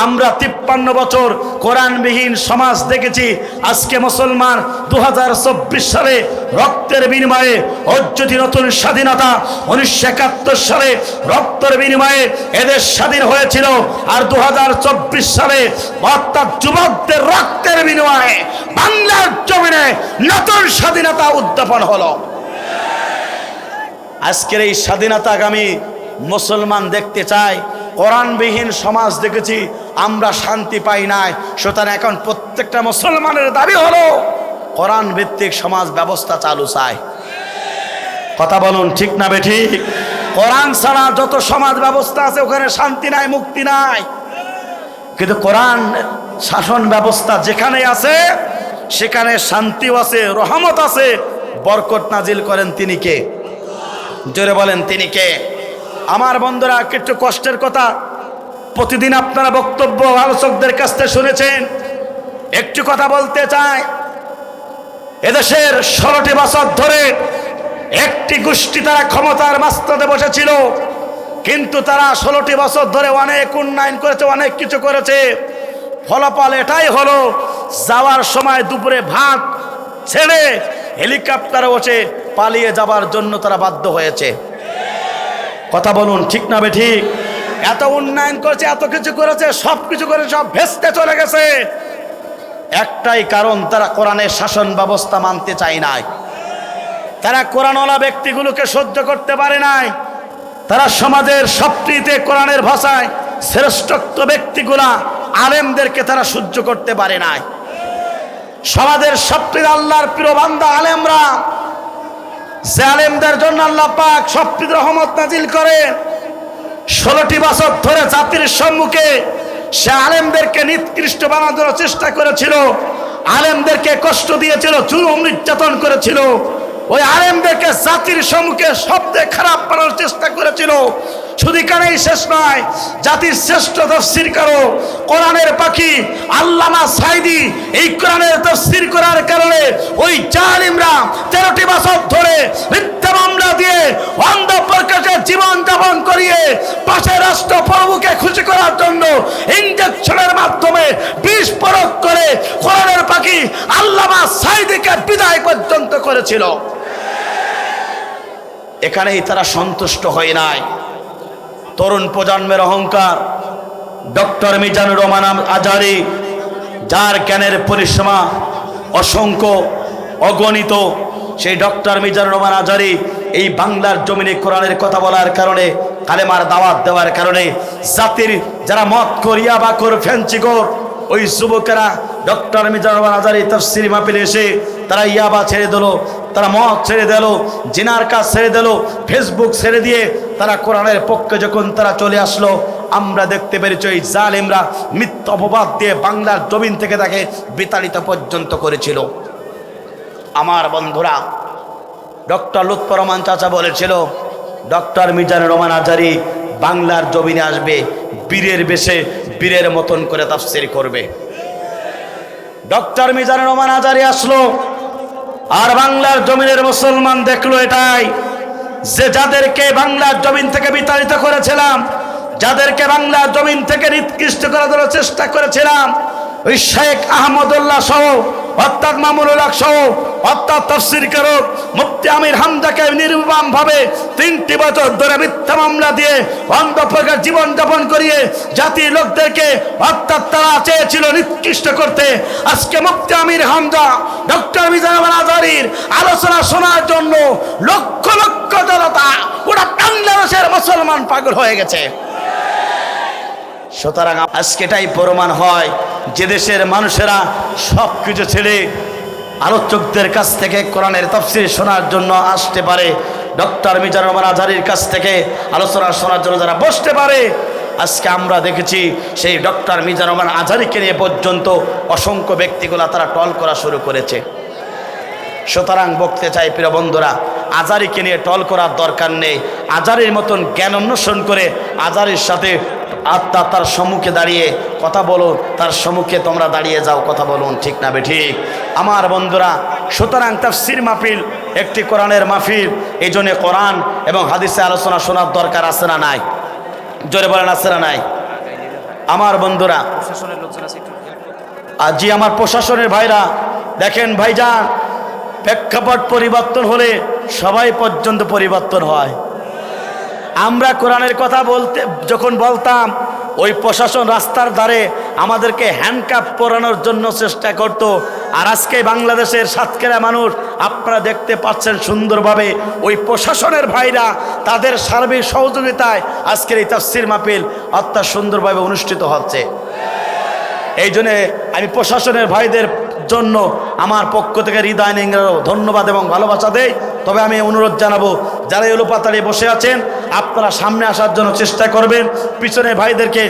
আমরা 53 বছর কোরআনবিহীন সমাজ দেখেছি। আজকে মুসলমান 2024 সালে রক্তের বিনিময়ে অর্জিত নতুন স্বাধীনতা, 1971 সালে রক্তের বিনিময়ে এদেশ স্বাধীন হয়েছিল, আর 2024 সালে অর্থাৎ যুবকদের রক্তের বিনিময়ে বাংলার জমিনে নতুন স্বাধীনতা উদ্যাপন হলো। আজকের এই স্বাধীনতাগামী মুসলমান দেখতে চায়, কোরআনবিহীন সমাজ দেখেছি, আমরা শান্তি পাই নাই। সুতরাং এখন প্রত্যেকটা মুসলমানের দাবি হলো কোরআন ভিত্তিক সমাজ ব্যবস্থা চালু চায়। কথা বলুন ঠিক না বেঠিক? কোরআন ছাড়া যত সমাজ ব্যবস্থা আছে ওখানে শান্তি নাই, মুক্তি নাই। কিন্তু কোরআন শাসন ব্যবস্থা যেখানে আছে সেখানে শান্তিও আছে, রহমত আছে, বরকত নাজিল করেন তিনি কে? জোরে বলেন তিনি কে? আমার বন্ধুরা, একটু কষ্টের কথা, প্রতিদিন আপনারা বক্তব্য আলোচকদের কাছ থেকে শুনেছেন, একটু কথা বলতে চাই। এদেশের 16টি বছর ধরে একটি গোষ্ঠী তারা ক্ষমতার মাস্তানে বসেছিল, কিন্তু তারা 16টি বছর ধরে অনেক উন্নয়ন করেছে, অনেক কিছু করেছে। ফলাফল এটাই হলো, যাওয়ার সময় দুপুরে ভাত ছেড়ে হেলিকপ্টারে বসে পালিয়ে যাবার জন্য তারা বাধ্য হয়েছে। কথা বলুন ঠিক না বেঠিক? এত উন্নয়ন করেছে, এত কিছু করেছে, সব কিছু করে সব ভেস্তে চলে গেছে। একটাই কারণ, তারা কোরআনের শাসন ব্যবস্থা মানতে চায় নাই। তারা কোরআনওয়ালা ব্যক্তিগুলোকে সহ্য করতে পারে নাই। তারা সমাজের সবচেয়ে কোরআনের ভাষায় শ্রেষ্ঠত্ব ব্যক্তিগুলা আলেমদেরকে তারা সহ্য করতে পারে নাই। সমাজের সবচেয়ে আল্লাহর প্রিয় বান্দা আলেমরা, যে আলেমদের জন্য আল্লাহ পাক সবচেয়ে রহমত নাজিল করে, 16টি বছর ধরে জাতির সম্মুখে সে আলেমদেরকে নিকৃষ্ট বানানোর চেষ্টা করেছিল, আলেমদেরকে কষ্ট দিয়েছিল, জুলুম নির্যাতন করেছিল, ওই আলেমদেরকে জাতির সম্মুখে সবচেয়ে খারাপ বানানোর চেষ্টা করেছিল। শুধু এখানেই শেষ নয়, জাতির শ্রেষ্ঠ তাফসীরকারক কোরআনের পাখি আল্লামা সাঈদী এই কোরআনের তাফসীর করার কারণে ওই জালিমরা 13টি বছর ধরে মিথ্যা মামলা দিয়ে অন্ধ প্রকাশে জীবন যাপন করিয়ে পাশের রাষ্ট্র প্রভুকে খুশি করার জন্য ইনজেকশনের মাধ্যমে বিষ প্রয়োগ করে কোরআনের পাখি আল্লামা সাঈদীকে বিদায় পর্যন্ত করেছিল। এখানেই তারা সন্তুষ্ট হয় নাই। তরুণ প্রজন্মের অহংকার ডক্টর মিজানুর রহমান আজহারী, যার জ্ঞানের পরিসীমা অসংখ্য অগণিত, সেই ডক্টর মিজানুর রহমান আজহারী এই বাংলার জমিনে কোরআনের কথা বলার কারণে, কালেমার দাওয়াত দেওয়ার কারণে জাতির যারা মত করিয়া বা কর ফ্যান্সিকর ওই যুবকেরা ডক্টর মিজানুর রহমান আজহারী তাফসীর মাহফিলে এসে তারা ইয়াবা ছেড়ে দিল, তারা মদ ছেড়ে দিল, জিনার কাজ ছেড়ে দিল, ফেসবুক ছেড়ে দিয়ে তারা কোরআনের পক্ষে যখন তারা চলে আসলো, আমরা দেখতে পেরেছি ওই জালেমরা মিথ্যা অপবাদ দিয়ে বাংলার জমিন থেকে তাকে বিতাড়িত পর্যন্ত করেছিল। আমার বন্ধুরা, ডক্টর লুৎফর রহমান চাচা বলেছিল ডক্টর মিজানুর রহমান আজহারী বাংলার জমিনে আসবে, বীরের বেশে বীরের মতন করে তাফসীর করবে। ডক্টর মিজানুর রহমান আজহারী আসলো, আর বাংলার জমিনের মুসলমান দেখলো এটাই, যে যাদেরকে বাংলার জমিন থেকে বিতাড়িত করেছিলাম, যাদেরকে বাংলার জমিন থেকে নিকৃষ্ট করার চেষ্টা করেছিলাম, ওই শেখ আহমদুল্লাহ সহ অর্থাৎ মামুনুল হক সহ অর্থাৎ তাফসীর কারক মুফতি আমির হামজাকে নির্মম ভাবে 3টি বছর ধরে মিথ্যা মামলা দিয়ে অন্ধপ্রকার জীবন যাপন করিয়ে জাতির লোকদেরকে অর্থাৎ তারা চেয়েছিল নিকৃষ্ট করতে। আজকে মুফতি আমির হামজা ডক্টর মিজানুর আজহারীর আলোচনা শোনার জন্য লক্ষ লক্ষ জনতা পুরো বাংলাদেশের মুসলমান পাগল হয়ে গেছে। সুতরাং আজকে এটাই প্রমাণ হয় যে দেশের মানুষেরা সব কিছু ছেড়ে আলোচকদের কাছ থেকে কোরআনের তাফসীর শোনার জন্য আসতে পারে, ডক্টর মিজানুর আজহারীর কাছ থেকে আলোচনা শোনার জন্য যারা বসতে পারে। আজকে আমরা দেখেছি সেই ডক্টর মিজানুর আজহারীকে নিয়ে পর্যন্ত অসংখ্য ব্যক্তিগুলা তারা টল করা শুরু করেছে। সুতরাং বলতে চাই প্রিয় বন্ধুরা, আজহারীকে নিয়ে টল করার দরকার নেই। আজহারীর মতন জ্ঞান অন্বেষণ করে আজহারীর সাথে আত্মা তার সম্মুখে দাঁড়িয়ে কথা বলো, তার সম্মুখে তোমরা দাঁড়িয়ে যাও, কথা বলুন, ঠিক না বেঠিক আমার বন্ধুরা। সুতরাং তাফসীর মাহফিল একটি কোরআনের মাহফিল, এই জন্য কোরআন এবং হাদিসে আলোচনা শোনার দরকার আছে না নাই? জোরে বলেন আছে না নাই? আমার বন্ধুরা, জি আমার প্রশাসনের ভাইরা দেখেন ভাইজান, প্রেক্ষাপট পরিবর্তন হলে সবাই পর্যন্ত পরিবর্তন হয়। আমরা কোরআনের কথা বলতে যখন বলতাম, ওই প্রশাসন রাস্তার ধারে আমাদেরকে হ্যান্ডকাপ পরানোর জন্য চেষ্টা করত। আর আজকে বাংলাদেশের সাতক্ষীরা মানুষ আপনারা দেখতে পাচ্ছেন সুন্দরভাবে ওই প্রশাসনের ভাইরা তাদের সার্বিক সহযোগিতায় আজকের এই তাফসীর মাহফিল অত্যন্ত সুন্দরভাবে অনুষ্ঠিত হচ্ছে। এই জন্যে আমি প্রশাসনের ভাইদের জন্য আমার পক্ষ থেকে হৃদয় ধন্যবাদ এবং ভালোবাসা দেই। তবে আমি অনুরোধ জানাবো, যারা এলোপাতাড়ি বসে আছেন আপনারা সামনে আসার জন্য চেষ্টা করবেন, পিছনে ভাইদেরকে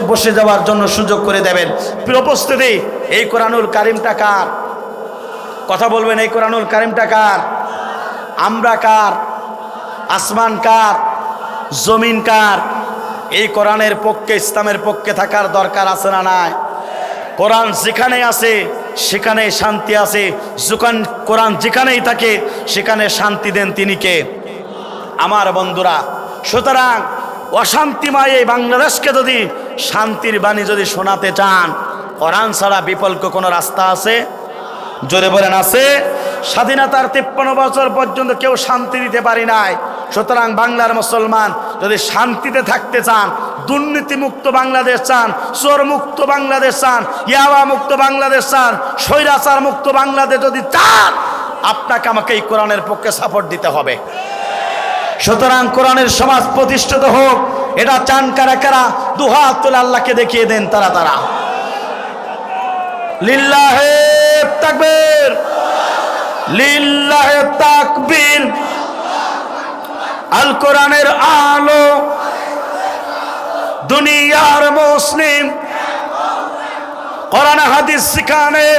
বসে যাওয়ার জন্য সুযোগ করে দেবেন। প্রিয় উপস্থিতি, এই কোরআনুল কারিমটা কার? কথা বলবেন, এই কোরআনুল কারিমটা কার? আমরা কার? আসমান কার? জমিন কার? এই কোরআনের পক্ষে, ইসলামের পক্ষে থাকার দরকার আছে না নাই? কোরআন যেখানে আছে সেখানে শান্তি আছে। কোরআন যেখানেই থাকে সেখানে শান্তি দেন তিনি কে? আমার বন্ধুরা, সুতরাং অশান্তিময় এই বাংলাদেশকে যদি শান্তির বাণী যদি শোনাতে চান, কোরআন ছাড়া বিকল্প কোনো রাস্তা আছে? জোরে বলেন আছে? স্বাধীনতার 53 বছর পর্যন্ত কেউ শান্তি দিতে পারি নাই। সুতরাং বাংলার মুসলমান যদি শান্তিতে থাকতে চান, দুর্নীতি মুক্ত বাংলাদেশ চান, চোর মুক্ত বাংলাদেশ চান, ইয়াবা মুক্ত বাংলাদেশ চান, স্বৈরাচার মুক্ত বাংলাদেশ যদি চান, আপনাকে আমাকে এই কোরআনের পক্ষে সাপোর্ট দিতে হবে। সুতরাং কোরআনের সমাজ প্রতিষ্ঠিত হোক, এটা চান কারা কারা? দুহাত তুলে আল্লাহকে দেখিয়ে দেন তারা তারা। লিল্লাহে তাকবীর, লিল্লাহে তাকবীর। আল কোরআনের আলো দুনিয়ার মুসলিম, কোরআন হাদিস শিখানে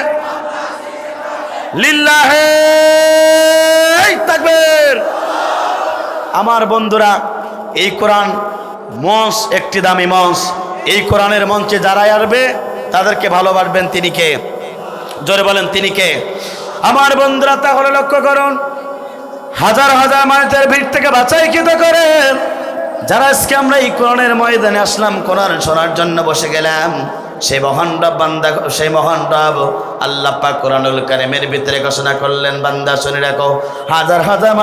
লিল্লাহে তাকবীর। আমার বন্ধুরা, এই কোরআন মঞ্চ একটি দামি মঞ্চ। এই কোরআনের মঞ্চে যারাই আসবে তাদেরকে ভালোবাসবেন তিনি কে? জোরে বলেন তিনি কে? আমার বন্ধুরা, তাহলে লক্ষ্য করুন, হাজার হাজার মানুষের ভিড় থেকে বাছাইকৃত করে যারা আজকে আমরা এই কোরআনের ময়দানে আসলাম, কোরআন শোনার জন্য বসে গেলাম, সেই মহান রব বান্দা, সেই মহান রব আল্লাহ পাক কোরআনুল কারীমের ভিতরে ঘোষণা করলেন, বান্দা শুনে রাখো, হাজার হাজার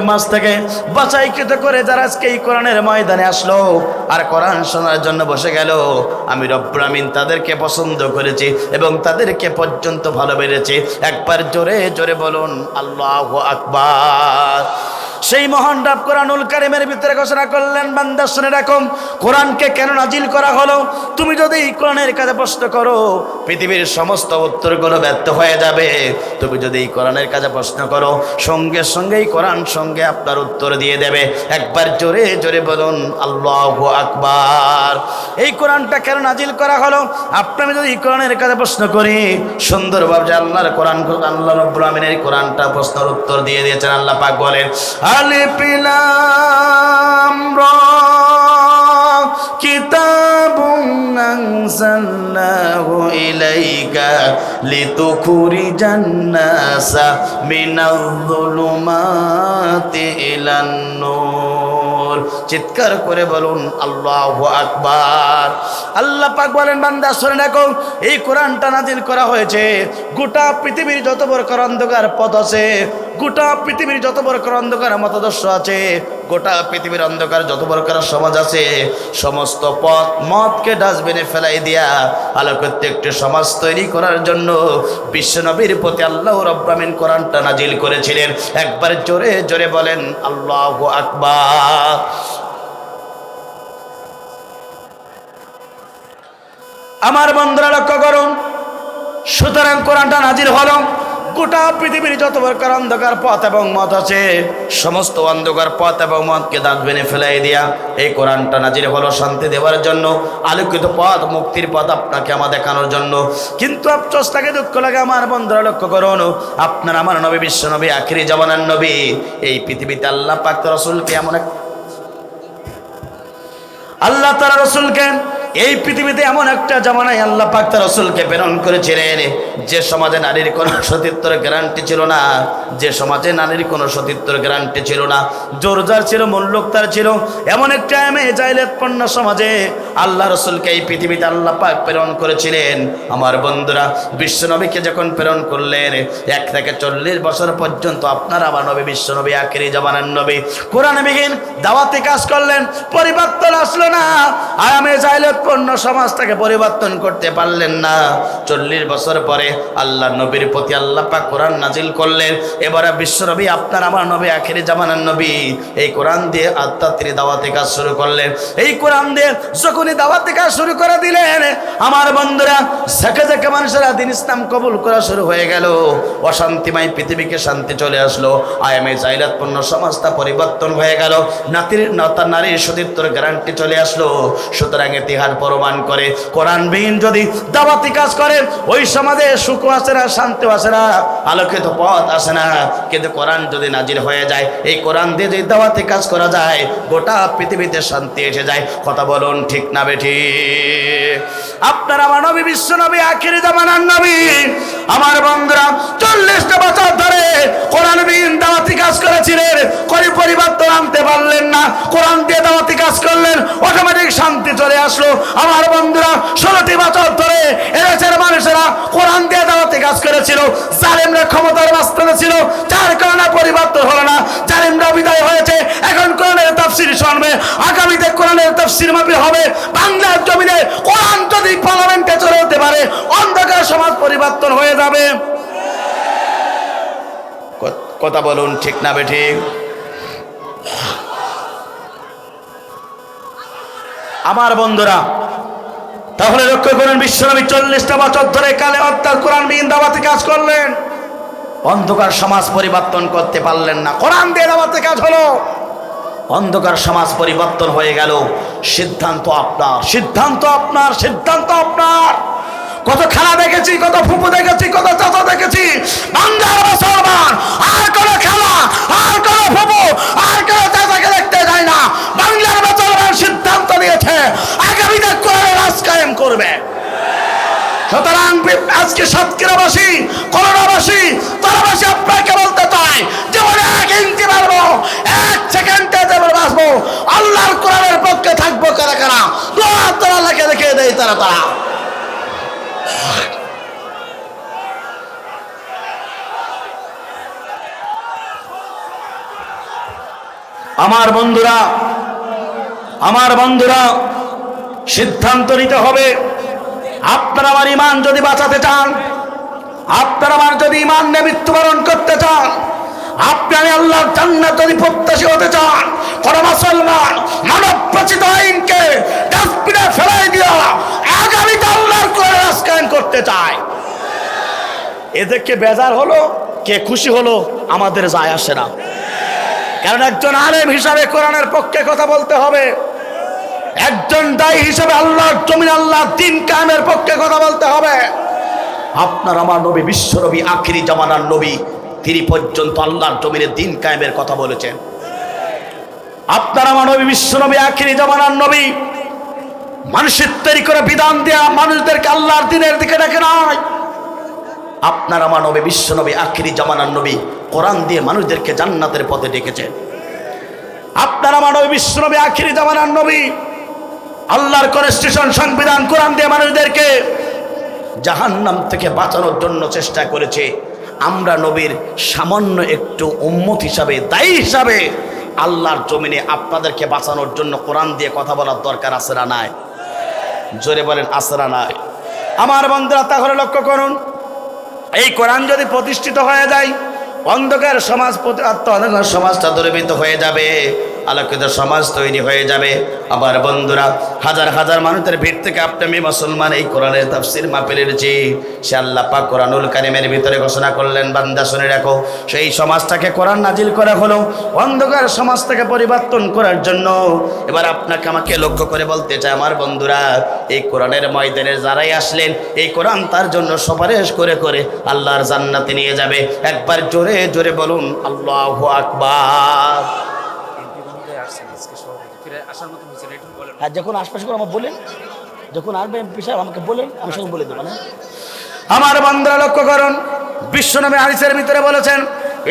মাস থেকে বাছাইকৃত করে যারা আজকে এই কোরআনের ময়দানে আসলো আর কোরআন শোনার জন্য বসে গেল, আমি রব্বুল আমিন তাদেরকে পছন্দ করেছি এবং তাদেরকে পর্যন্ত ভালোবেসেছি। একবার জোরে জোরে বলুন আল্লাহু আকবার। সেই মহান রব কোরআনুল কারীমের ভিতরে ঘোষণা করলেন, বান্দা শুনে রাখো, কোরআনকে কেন নাজিল করা হলো? তুমি যদি এই কোরআনের কাছে প্রশ্ন করো, পৃথিবীর সমস্ত উত্তরগুলো ব্যর্থ হয়ে যাবে। তুমি যদি এই কোরআনের কাছে প্রশ্ন করো, সঙ্গে সঙ্গেই কোরআন সঙ্গে আপনার উত্তর দিয়ে দেবে। একবার জোরে জোরে বলুন আল্লাহু আকবার। এই কোরআনটা কেন নাজিল করা হলো? আপনি যদি এই কোরআনের কাছে প্রশ্ন করি, সুন্দরভাবে যে আল্লাহর কোরআন, আল্লাহ রাব্বুল আমিনের কোরআনটা প্রশ্নের উত্তর দিয়ে দিয়েছেন। আল্লাহ পাক বলেন, আলিফ লাম রা কিতাবুন আনজালনাহু ইলাইকা লিতুখরিজান নাসা মিনাল যুলুমাতি ইলান নূর। রাসূল। চিৎকার করে বলুন আল্লাহু আকবার। আল্লাহ পাক বলেন, বান্দা শুনে রাখো, এই কোরআনটা নাজিল করা হয়েছে গোটা পৃথিবীর যত বড় অন্ধকার পথ আছে, গোটা পৃথিবীর যত বড় অন্ধকার মতাদর্শ আছে, গোটা পৃথিবীর অন্ধকার যত বড় সমাজ আছে, সমস্ত পথ মতকে ডাস্টবিনে ফেলাই দিয়া আলোকিত একটি সমাজ তৈরি করার জন্য বিশ্বনবীর প্রতি আল্লাহ রাব্বুল আমিন কোরআনটা নাজিল করেছিলেন। একবার জোরে জোরে বলেন আল্লাহু আকবার। আমার বন্ধুরা লক্ষ্য করুন, সুতরাং কোরআনটা নাজিল হলো গোটা পৃথিবীর যত প্রকার অন্ধকার পথ এবং মত আছে, সমস্ত অন্ধকার পথ এবং মতকে দাঁত বেনে ফেলাই দিয়া এই কোরআনটা নাজিল হলো শান্তি দেওয়ার জন্য, আলোকিত পথ, মুক্তির পথ আপনাকে আমার দেখানোর জন্য। কিন্তু আফসোস লাগে, দুঃখ লাগে আমার বন্ধুরা লক্ষ্য করুন, আপনার আমার নবী, বিশ্ব নবী, আখিরি জামানার নবী, এই পৃথিবীতে আল্লাহ পাক রাসূলকে আল্লাহ তাআলা রাসূলকে এই পৃথিবীতে এমন একটা জামানায় আল্লাহ পাক তার রাসূলকে প্রেরণ করেছিলেন যে সমাজে নারীর কোনো সতীত্বের গ্যারান্টি ছিল না, যে সমাজে নারীর কোনো সতীত্বের গ্যারান্টি ছিল না, জোরজার ছিল, মূল্যকতার ছিল, এমন একটা জাহিলিয়াতপূর্ণ সমাজে আল্লাহ রাসূলকে এই পৃথিবীতে আল্লাহ পাক প্রেরণ করেছিলেন। আমার বন্ধুরা, বিশ্বনবীকে যখন প্রেরণ করলেন 1 থেকে 40 বছর পর্যন্ত আপনার আমার নবী, বিশ্বনবী, আখিরি জামানার নবী কোরআনবিহীন দাওয়াতি কাজ করলেন, পরিবর্তন আসলো না। আয়ামে জাহিলিয়াতপূর্ণ সমাজটাকে পরিবর্তন করতে পারলেন না। 40 বছর পরে আল্লাহ নবীর প্রতি আল্লাহ পাক কোরআন নাজিল করলেন। এবারে বিশ্বনবী, আপনার আমার নবী, আখিরি জামানার নবী, এই কোরআন দিয়ে আত্মাত্রী দাওয়াতি কাজ শুরু করলেন। এই কোরআন দিয়ে যখনই দাওয়াতি কাজ শুরু করে দিলেন, আমার বন্ধুরা, ঝাঁকে ঝাঁকে মানুষেরা দিন ইসলাম কবুল করা শুরু হয়ে গেল। অশান্তিময় পৃথিবীকে শান্তি চলে আসলো। আয়ামে জাহিলিয়াতপূর্ণ সমাজটা পরিবর্তন হয়ে গেল। নারীর সতীত্বের গ্যারান্টি চলে আসলো। সুতরাং ইতিহাস প্রমাণ করে, কোরআনবিহীন যদি দাওয়াতি কাজ করে ওই সমাজে সুখ আসে না, শান্তি আসে না, আলোকিত পথ আসে না। কিন্তু কোরআন যদি নাজিল হয়ে যায়, এই কোরআন দিয়ে যদি দাওয়াতি কাজ করা যায়, গোটা পৃথিবীতে শান্তি এসে যায়। কথা বলুন ঠিক না বেঠিক? আপনার আমার নবী, বিশ্ব নবী, আখিরি জামানার নবী, আমার বন্ধুরা 40টা বছর ধরে কোরআনবিহীন দাওয়াতি কাজ করেছিলেন, কোনো পরিবর্তন আনতে পারলেন না। কোরআন দিয়ে দাওয়াতি কাজ করলেন, অটোমেটিক শান্তি চলে আসলো। আমার বন্ধুরা 16টি বছর ধরে এদেশের মানুষেরা কোরআন দিয়ে দাওয়াতি কাজ করেছিল, জালেমরা ক্ষমতার মাঝখানে ছিল, যার কারণে পরিবর্তন হলো না। জালেমরা বিদায় হয়েছে, এখন কোরআনের তাফসীর শুনবে, আগামীতে কোরআনের তাফসীর মাহফিল হবে। বাংলার জমিনে কোরআন যদি পার্লামেন্টে চলে যেতে পারে, অন্ধকার সমাজ পরিবর্তন হয়ে যাবে। কথা বলুন ঠিক না বেঠিক? আমার বন্ধুরা, তাহলে লক্ষ্য করুন, বিশ্বনবী 40টা বছর ধরে কালে অর্থাৎ কোরআনবিহীন দাওয়াতি কাজ করলেন, অন্ধকার সমাজ পরিবর্তন করতে পারলেন না। কোরআন দিয়ে দাওয়াতি কাজ হলো, অন্ধকার সমাজ পরিবর্তন হয়ে গেল। সিদ্ধান্ত আপনার, সিদ্ধান্ত আপনার, সিদ্ধান্ত আপনার। কত খেলা দেখেছি, কত ফুপু দেখেছি, কত চাচা দেখেছি, বাংলার মুসলমান আর কোনো খেলা, আর কোনো ফুপু, আর কোনো চাচাকে দেখতে যায় না। বাংলার মুসলমান সিদ্ধান্ত নিয়েছে আগামীতে কোরআনের রাজ কায়েম করবে। সুতরাং আজকে সাতক্ষীরাবাসী, করোনাবাসী, তারাবাসী আপনাকে বলতে চাই, জীবনে 1 ইঞ্চি বাড়বো, 1 সেকেন্ডে যেমন বাঁচবো, আল্লাহর কোরআনের পক্ষে থাকবো। কারা কারা দোয়া তারা লেখে দেখে দেয়, তারা তারা আমার বন্ধুরা, আমার বন্ধুরা, সিদ্ধান্ত নিতে হবে। আপনার আমার ইমান যদি বাঁচাতে চান, আপনার আমার যদি ইমান নিয়ে মৃত্যুবরণ করতে চান, আপনি আমি আল্লাহর জান্নাত যদি প্রত্যাশী হতে চান, কোন মুসলমান মানব রচিত আইনকে ডাস্টবিনে ফেলাই দিয়া আগামীতে আল্লাহর কোরআন রাষ্ট্রায়ন করতে চায়। এদেরকে বেজার হলো, কে খুশি হলো, আমাদের যায় আসে না। কারণ একজন আলেম হিসাবে কোরআনের পক্ষে কথা বলতে হবে, একজন দায়ী হিসাবে আল্লাহর জমিন, আল্লাহর দ্বীন কায়েমের পক্ষে কথা বলতে হবে। আপনার আমার নবী, বিশ্ব নবী, আখিরি জামানার নবী, তিনি পর্যন্ত আল্লাহর জমিনের দ্বীন কায়েমের কথা বলেছেন। আপনার আমার নবী, বিশ্ব নবী, আখিরি জামানার নবী, মানুষের তৈরি করে বিধান দেয়া মানুষদেরকে আল্লাহর দ্বীনের দিকে ডেকে নাই। আপনার আমার নবী, বিশ্ব নবী, আখিরি জামানার নবী, কোরআন দিয়ে মানুষদেরকে জান্নাতের পথে ডেকেছেন। আপনার আমার নবী বিশ্বনবী আখিরি জামানার নবী আল্লাহর কনস্টিটিউশন সংবিধান কোরআন দিয়ে মানুষদেরকে জাহান্নাম থেকে বাঁচানোর জন্য চেষ্টা করেছে। আমরা নবীর সামান্য একটু উম্মত হিসাবে, দায়ী হিসাবে আল্লাহর জমিনে আপনাদেরকে বাঁচানোর জন্য কোরআন দিয়ে কথা বলার দরকার আছে না নাই? জোরে বলেন আছে না নাই? আমার বন্ধুরা, তাহলে লক্ষ্য করুন, এই কোরআন যদি প্রতিষ্ঠিত হয়ে যায়, অন্ধকার সমাজ, অন্ধকার সমাজটা দূরীভূত হয়ে যাবে, আলোকিত সমাজ তৈরি হয়ে যাবে। আবার বন্ধুরা, হাজার হাজার মানুষের ভিড় থেকে আপনি আমি মুসলমান এই কোরআনের তাফসীর মাহফিলের যে সে আল্লাহ পাক কোরআনুল কারীমের ভিতরে ঘোষণা করলেন, বান্দা শুনে রাখো, সেই সমাজটাকে কোরআন নাজিল করা হলো অন্ধকার সমাজটাকে পরিবর্তন করার জন্য। এবার আপনাকে আমাকে লক্ষ্য করে বলতে চাই, আমার বন্ধুরা, এই কোরআনের ময়দানে যারাই আসলেন, এই কোরআন তার জন্য সুপারিশ করে করে আল্লাহর জান্নাতে নিয়ে যাবে। একবার জোরে জোরে বলুন আল্লাহু আকবার। হ্যাঁ, যখন আশপাশ করে আমার বলেন, যখন আসবে এমপি সাহেব আমাকে বলেন, আমি সঙ্গে বলে দেবো না। আমার বন্ধুরা লক্ষ্য করুন, বিশ্বনবী হাদিসের ভিতরে বলেছেন,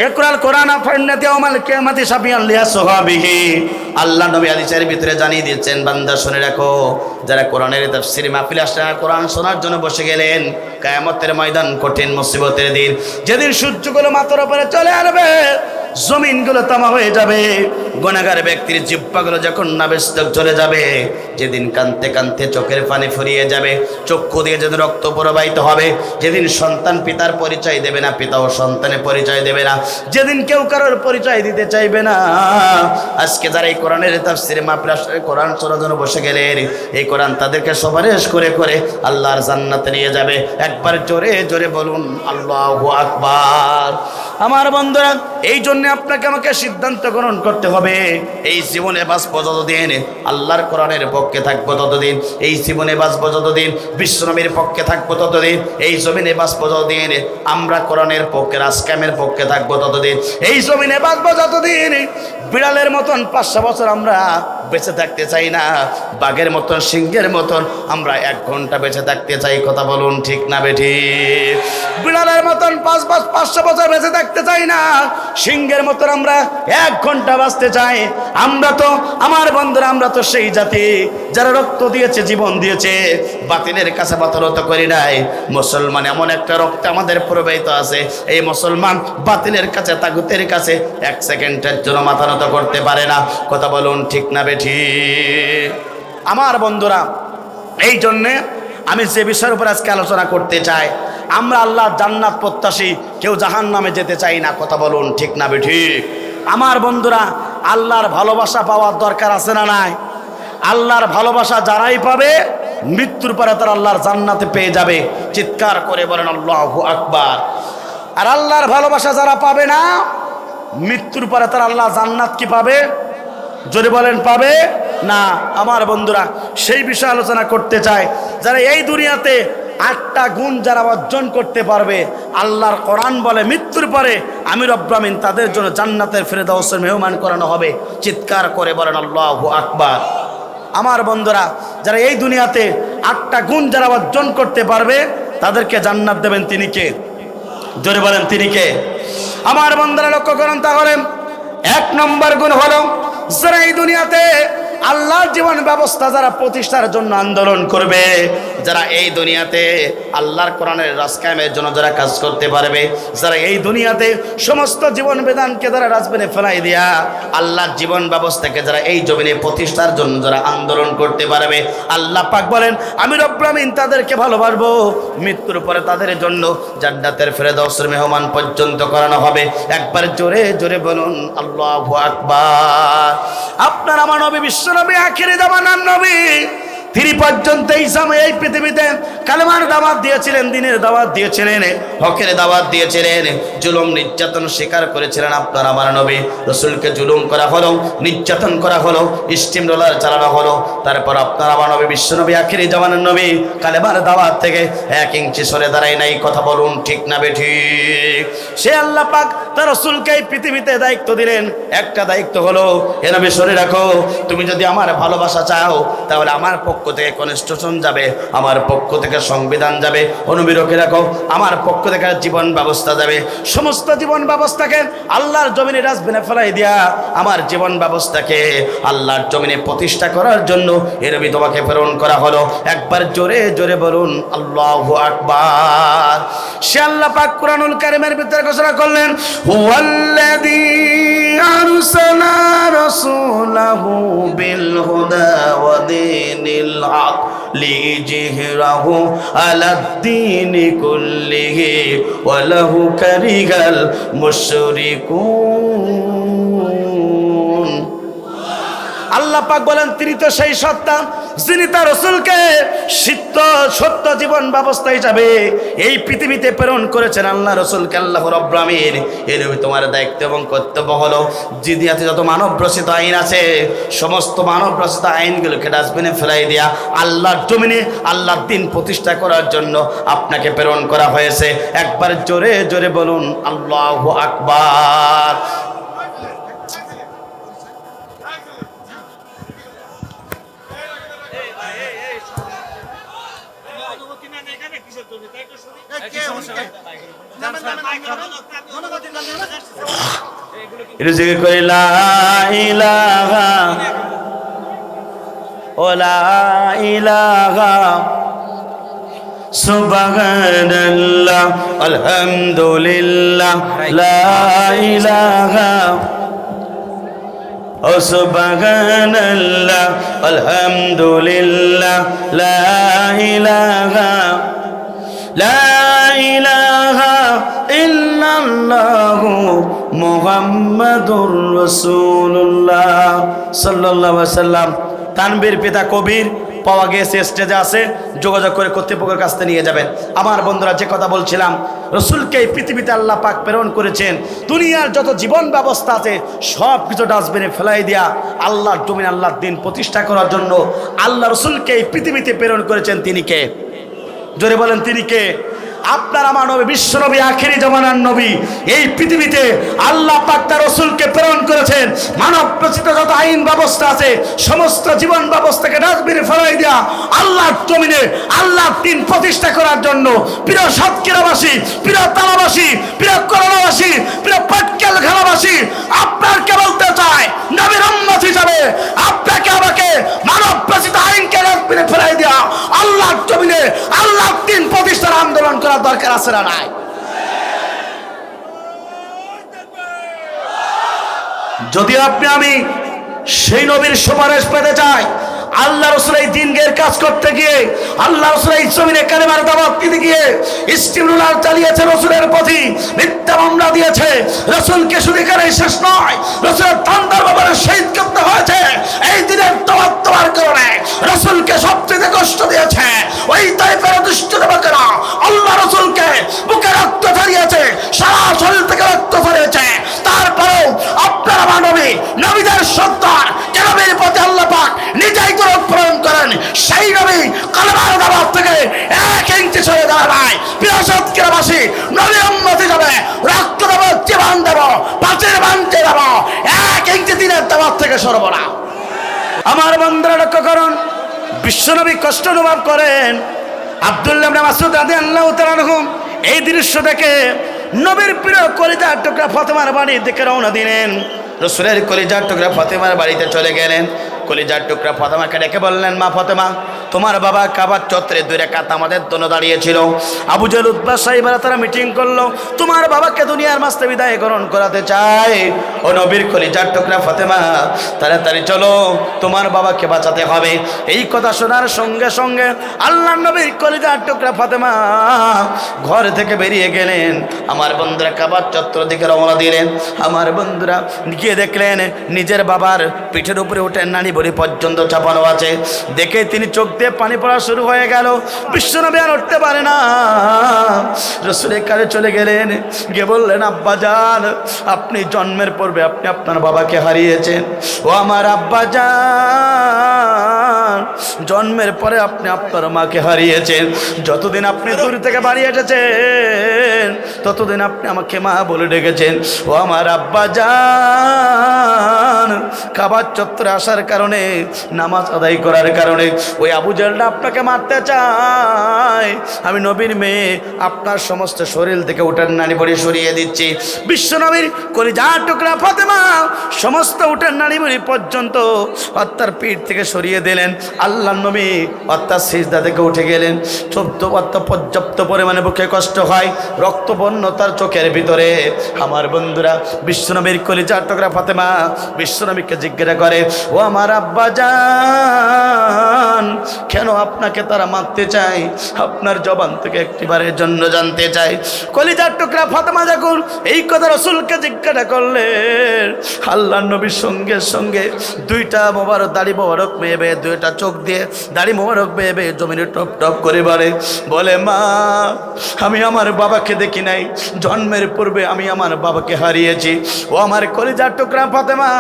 ইকরাল কোরআন ফাইন্নাতি ইয়াউমাল কিয়ামাতি শাফিয়ান লিয়াসহাবিহি। আল্লাহ নবী হাদিসের ভিতরে জানিয়ে দিয়েছেন, বান্দা শুনে রাখো, যারা কোরআনের তাফসীর মাহফিলে আসলে কোরআন শোনার জন্য বসে গেলেন, কিয়ামতের ময়দান কঠিন মুসিবতের দিন, যেদিন সূর্যগুলো মাথার উপরে চলে আসবে, জমিনগুলো তামা হয়ে যাবে, গুনাহগার ব্যক্তির জিহ্বাগুলো যখন নাবিস্তক চলে যাবে, যেদিন কাঁদতে কাঁদতে চোখের পানি ফুরিয়ে যাবে, চক্ষু দিয়ে যেদিন রক্ত প্রবাহিত হবে, যেদিন সন্তান পিতার পরিচয় দেবে না, পিতাও সন্তানের পরিচয় দেবে না, যেদিন কেউ কারোর পরিচয় দিতে চাইবে না। আজকে যারা এই কোরআনের তাফসীরে মাহফিলে কোরআন শোনার জন্য বসে গেলেন, এই কোরআন তাদেরকে সুপারিশ করে করে আল্লাহর জান্নাতে নিয়ে যাবে। একবার জোরে জোরে বলুন আল্লাহু আকবার। আমার বন্ধুরা, এই জন্য আপনাকে আমাকে সিদ্ধান্ত গ্রহণ করতে হবে, এই জীবনে বাঁচব যতদিন আল্লাহর কোরআনের পক্ষে থাকবো ততদিন, এই জীবনে বাঁচব যতদিন বিশ্বনবীর পক্ষে থাকবো ততদিন, এই জমিনে বাঁচব যতদিন আমরা কোরআনের পক্ষে রাজকামের পক্ষে থাকবো ততদিন, এই জমিনে বাঁচব যতদিন বিড়ালের মতন 500 বছর আমরা বেঁচে থাকতে চাই না, বাঘের মতন সিংহের মতন আমরা 1 ঘন্টা বেঁচে থাকতে চাই। কথা বলুন ঠিক না বেঠিক? বিড়ালের মতন 500 বছর বেঁচে থাকতে চাই না, সিংহের মতন আমরা 1 ঘন্টা বাঁচতে চাই। আমরা তো, আমার বন্ধুরা, আমরা তো সেই জাতি যারা রক্ত দিয়েছে, জীবন দিয়েছে, বাতিলের কাছে বাতরত করি নাই। মুসলমান এমন একটা রক্ত আমাদের প্রবাহিত আছে, এই মুসলমান বাতিলের কাছে, তাগুতের কাছে 1 সেকেন্ডের জন্য মাথা নত করতে পারে না। কথা বলুন ঠিক না বেঠিক? আমার বন্ধুরা, এই জন্যে আমি যে বিষয়ের উপর আজকে আলোচনা করতে চাই, আমরা আল্লাহ জান্নাত প্রত্যাশী, কেউ জাহান্নামে যেতে চাই না। কথা বলুন ঠিক না বেঠিক? আমার বন্ধুরা, আল্লাহর ভালোবাসা পাওয়ার দরকার আছে না নাই? আল্লাহর ভালোবাসা যারাই পাবে, মৃত্যুর পরে তারা আল্লাহর জান্নাতে পেয়ে যাবে। চিৎকার করে বলেন আল্লাহু আকবার। আর আল্লাহর ভালোবাসা যারা পাবে না, মৃত্যুর পরে তারা আল্লাহ জান্নাত কি পাবে? যদি বলেন পাবে না। আমার বন্ধুরা, সেই বিষয়ে আলোচনা করতে চাই, যারা এই দুনিয়াতে 8টা গুণ যারা অর্জন করতে পারবে, আল্লাহর কোরআন বলে মৃত্যুর পরে আমি রব্বুল আমিন তাদের জন্য জান্নাতের ফেরদাউসের মেহমান করানো হবে। চিৎকার করে বলেন আল্লাহু আকবার। আমার বন্ধুরা, যারা এই দুনিয়াতে 8টা গুণ যারা অর্জন করতে পারবে, তাদেরকে জান্নাত দেবেন তিনি কে? জোরে বলেন তিনি কে? আমার বন্ধুরা লক্ষ্য করুন, তাহলে 1 নম্বর গুণ হলো, যারা এই দুনিয়াতে আল্লাহর জীবন ব্যবস্থা যারা প্রতিষ্ঠার জন্য আন্দোলন করবে, যারা এই দুনিয়াতে আল্লাহর কোরআনের রাজকায়েমের জন্য যারা কাজ করতে পারবে, যারা এই দুনিয়াতে সমস্ত জীবন বিধানকে যারা রাজবেনে ফেলাই দিয়া আল্লাহর জীবন ব্যবস্থাকে যারা এই জমিনে প্রতিষ্ঠার জন্য যারা আন্দোলন করতে পারবে, আল্লাহ পাক বলেন আমি রব্বুল আমিন তাদেরকে ভালোবাসবো, মৃত্যুর পরে তাদের জন্য জান্নাতের ফেরদাউসের মেহমান পর্যন্ত করানো হবে। একবার জোরে জোরে বলুন আল্লাহু আকবার। আপনার আমার নবী বিশ্বনবী আখিরি জামানার নবী, তিনি পর্যন্ত এই সময় এই পৃথিবীতে কালেমার দাওয়াত দিয়েছিলেন, দিনের দাওয়াত দিয়েছিলেন, হকের দাওয়াত দিয়েছিলেন, জুলুম নির্যাতন স্বীকার করেছিলেন। আপনার আমার নবী রাসূলকে জুলুম করা হলো, নির্যাতন করা হলো, স্টিম রোলার চালানো হলো। তারপর আপনার আমার নবী বিশ্বনবী আখিরি জামানার নবী কালেমার দাওয়াত থেকে 1 ইঞ্চি সরে দাঁড়ায় নাই। কথা বলুন ঠিক না বেঠিক? সে আল্লাহ পাক তার রাসূলকে এই পৃথিবীতে দায়িত্ব দিলেন। একটা দায়িত্ব হলো, এ নবী শুনে রাখো, তুমি যদি আমার ভালোবাসা চাও, তাহলে আমার পক্ষ থেকে কনস্টিটিউশন যাবে, আমার পক্ষ থেকে সংবিধান যাবে, অনুবিরোধে রাখো, আমার পক্ষ থেকে জীবন ব্যবস্থা যাবে। সমস্ত জীবন ব্যবস্থাকে আল্লাহর জমিনে ডাস্টবিনে ফেলাই দিয়া আমার জীবন ব্যবস্থাকে আল্লাহর জমিনে প্রতিষ্ঠা করার জন্য এর নবী তোমাকে প্রেরণ করা হলো। একবার জোরে জোরে বলুন আল্লাহু আকবার। সে আল্লাহ পাক কুরআনুল কারীমের ভিতরে ঘোষণা করলেন, হুয়াল্লাযী আরসালা রাসূলাহু বিল হুদা ওয়া দীনিল হক লিইয়ুযহিরাহু আলাদ-দীনি কুল্লিহি ওয়া লাহু কারিহাল মুশরিকুন। আল্লাহ পাক বলেন, তিনি তো সেই সত্তা যিনি তার রাসূলকে সত্য জীবন ব্যবস্থা হিসাবে এই পৃথিবীতে প্রেরণ করেছেন। আল্লাহ রাসূলকে আল্লাহ রাব্বুল আমিন এর তোমার দায়িত্ব এবং কর্তব্য হলো জিদিয়াতে যত মানব রচিত আইন আছে সমস্ত মানব রচিত আইনগুলোকে ডাস্টবিনে ফেলাই দেয়া আল্লাহর জমিনে আল্লাহর দ্বীন প্রতিষ্ঠা করার জন্য আপনাকে প্রেরণ করা হয়েছে। একবার জোরে জোরে বলুন আল্লাহু আকবার। লা ইলাহা ওয়ালা ইলাহা সুবহানাল্লাহ আলহামদুলিল্লাহ লা ইলাহা ও সুবহানাল্লাহ আলহামদুলিল্লাহ লা ইলাহা লা ইলাহা ইল্লাল্লাহু মুহাম্মাদুর রাসূলুল্লাহ সাল্লাল্লাহু আলাইহি ওয়াসাল্লাম। তানবীর পিতা কবির পাওয়া গিয়েছে, স্টেজে আছে, যোগাযোগ করে কর্তৃপক্ষের কাছ থেকে নিয়ে যাবেন। আমার বন্ধুরা, যে কথা বলছিলাম, রসুলকে এই পৃথিবীতে আল্লাহ পাক প্রেরণ করেছেন দুনিয়ার যত জীবন ব্যবস্থা আছে সব কিছু ডাস্টবিনে ফেলাই দিয়া আল্লাহর জমিন আল্লাহর দ্বীন প্রতিষ্ঠা করার জন্য আল্লাহ রসুলকে এই পৃথিবীতে প্রেরণ করেছেন। তিনি কে? জোরে বলেন, তিনি কে? আপনার আমার নবী, বিশ্ব নবী, আখেরি জামানার নবী। এই পৃথিবীতে আল্লাহ পাক তার রাসূলকে প্রেরণ করেছেন মানব রচিত যত আইন ব্যবস্থা আছে সমস্ত জীবন ব্যবস্থাকে ডাস্টবিনে ফেলাই দেয়া আল্লাহর জমিনে আল্লাহর দ্বীন প্রতিষ্ঠা করার জন্য। প্রিয় সাতক্ষীরাবাসী, প্রিয় তালাবাসী, প্রিয় করোনাবাসী, প্রিয় পাটকেল খানাবাসী, আপনাকে বলতে চাই, নবীর উম্মত হিসাবে আপনাকে আমাকে মানব রচিত আইনকে ডাস্টবিনে ফেলাই দেয়া আল্লাহর জমিনে আল্লাহর দ্বীন প্রতিষ্ঠার আন্দোলন করার দরকার আছে না নাই? যদি আমি সেই নবীর সুপারিশ পেতে চাই, আল্লাহ রাসূল এই দ্বীনের কাজ করতে গিয়ে আল্লাহ রাসূল এই জমিনে কালেমার দাওয়াত দিতে গিয়ে ইস্তিমরুল চালিয়েছে, রাসূলের প্রতি মিথ্যা মামলা দিয়েছে। রাসূলকে শুধু এখানেই শেষ নয়, রাসূলের তান্দার ব্যাপারে শহীদ করতে হয়েছে। এই দিনের দাওয়াত দেওয়ার কারণে রাসূলকে সবচেয়ে কষ্ট দিয়েছে ওই তাইফের দুষ্ট লোকেরা। আল্লাহ রাসূলকে বুকে রক্ত ঝরিয়েছে, সারা শরীর থেকে রক্ত ঝরিয়েছে। তারপরেও আপনারা মানবী নবীদের সত্তার কেনবের প্রতি আল্লাহ পাক নিজেই প্রেরণ করেন। সেই নবী কালেমার দাওয়াত থেকে 1 ইঞ্চি সরে দাঁড়ায়। প্রিয় সাতক্ষীরাবাসী, নবীর উম্মত হিসাবে রক্ত দেব, জীবন দেব, পাঁচের বাঞ্চে দেব, 1 ইঞ্চি দিনের দাওয়াত থেকে সরব না। আমার বন্ধুরা লক্ষ্য করুন, বিশ্বনবী কষ্ট অনুভব করেন। আব্দুল্লাহ ইবনে মাসউদ রাদিয়াল্লাহু তাআলা আনহু এই দৃশ্য দেখে নবীর প্রিয় কলিজার টুকরা ফাতেমার বাড়ির দিকে রওনা দিলেন। রাসূলের কলিজার টুকরা ফাতেমার বাড়িতে চলে গেলেন। কলিজার টুকরা ফাতেমাকে ডেকে বললেন, মা ফাতেমা, তোমার বাবা কাবার চত্বরে 2 রাকাত আমাদের জন্য দাঁড়িয়েছিল। আবু জাহল, উতবা, সাইবারা তারা মিটিং করলো, তোমার বাবাকে দুনিয়ার মাঝে বিদায় গ্রহণ করাতে চায়। ও নবীর কলিজার টুকরা ফাতেমা, তাড়াতাড়ি চলো, তোমার বাবাকে বাঁচাতে হবে। এই কথা শোনার সঙ্গে সঙ্গে আল্লাহর নবীর কলিজার টুকরা ফাতেমা ঘর থেকে বেরিয়ে গেলেন। আমার বন্ধুরা কাবার চত্বর দিকে রওনা দিলেন। আমার বন্ধুরা গিয়ে দেখলেন নিজের বাবার পিঠের উপরে উঠে নানি বড়ি পর্যন্ত চাপানো আছে। দেখে তিনি চোখ দিয়ে পানি পড়া শুরু হয়ে গেল। বিশ্বনবী আর উঠতে পারে না, রাসূলের কাছে চলে গেলেন, গিয়ে বললেন, আব্বাজান, আপনি জন্মের পূর্বে আপনি আপনার বাবাকে হারিয়েছেন। ও আমার আব্বাজান, জন্মের পরে আপনি আপনার মাকে হারিয়েছেন। যতদিন আপনি দূর থেকে বাড়ি এসেছেন ততদিন আপনি আমাকে মা বলে ডেকেছেন। ও আমার আব্বা জান, কাবার চত্বরে আসার কারণে, নামাজ আদায় করার কারণে ওই আবু জাহলটা আপনাকে মারতে চায়। আমি নবীর মেয়ে, আপনার সমস্ত শরীর থেকে উটের নাড়ি ভরি সরিয়ে দিচ্ছি। বিশ্ব নবীর কলিজার টুকরা ফাতেমা সমস্ত উটের নাড়ি ভরি পর্যন্ত অত্যার পিঠ থেকে সরিয়ে দিলেন। আল্লাহ নবী অত্যার সিজদা থেকে উঠে গেলেন। পর্যাপ্ত পরিমাণে বুকে কষ্ট হয়, রক্তবর্ণ তার চোখের ভিতরে। আমার বন্ধুরা, বিশ্বনবীর কলিজার টুকরা ফাতেমা বিশ্বনবীকে জিজ্ঞাসা করে, ও আমার আব্বা জান, কেন আপনাকে তারা মারতে চায়? আপনার জবান থেকে একটিবারের জন্য জানতে চাই। কলিজার টুকরা ফাতেমা যখন এই কথা রাসূলকে জিজ্ঞাসা করলেন, আল্লাহর নবীর সঙ্গে সঙ্গে দুইটা মোবারক দাড়ি মোবারক বেয়ে দুইটা চোখ দিয়ে দাড়ি মোবারক বেয়ে জমিনে টপ টপ করে বলে, মা, আমি আমার বাবাকে দেখি নাই, জন্মের পূর্বে আমি আমার বাবাকে হারিয়েছি। ও আমার কলিজার টুকরা ফাতেমা,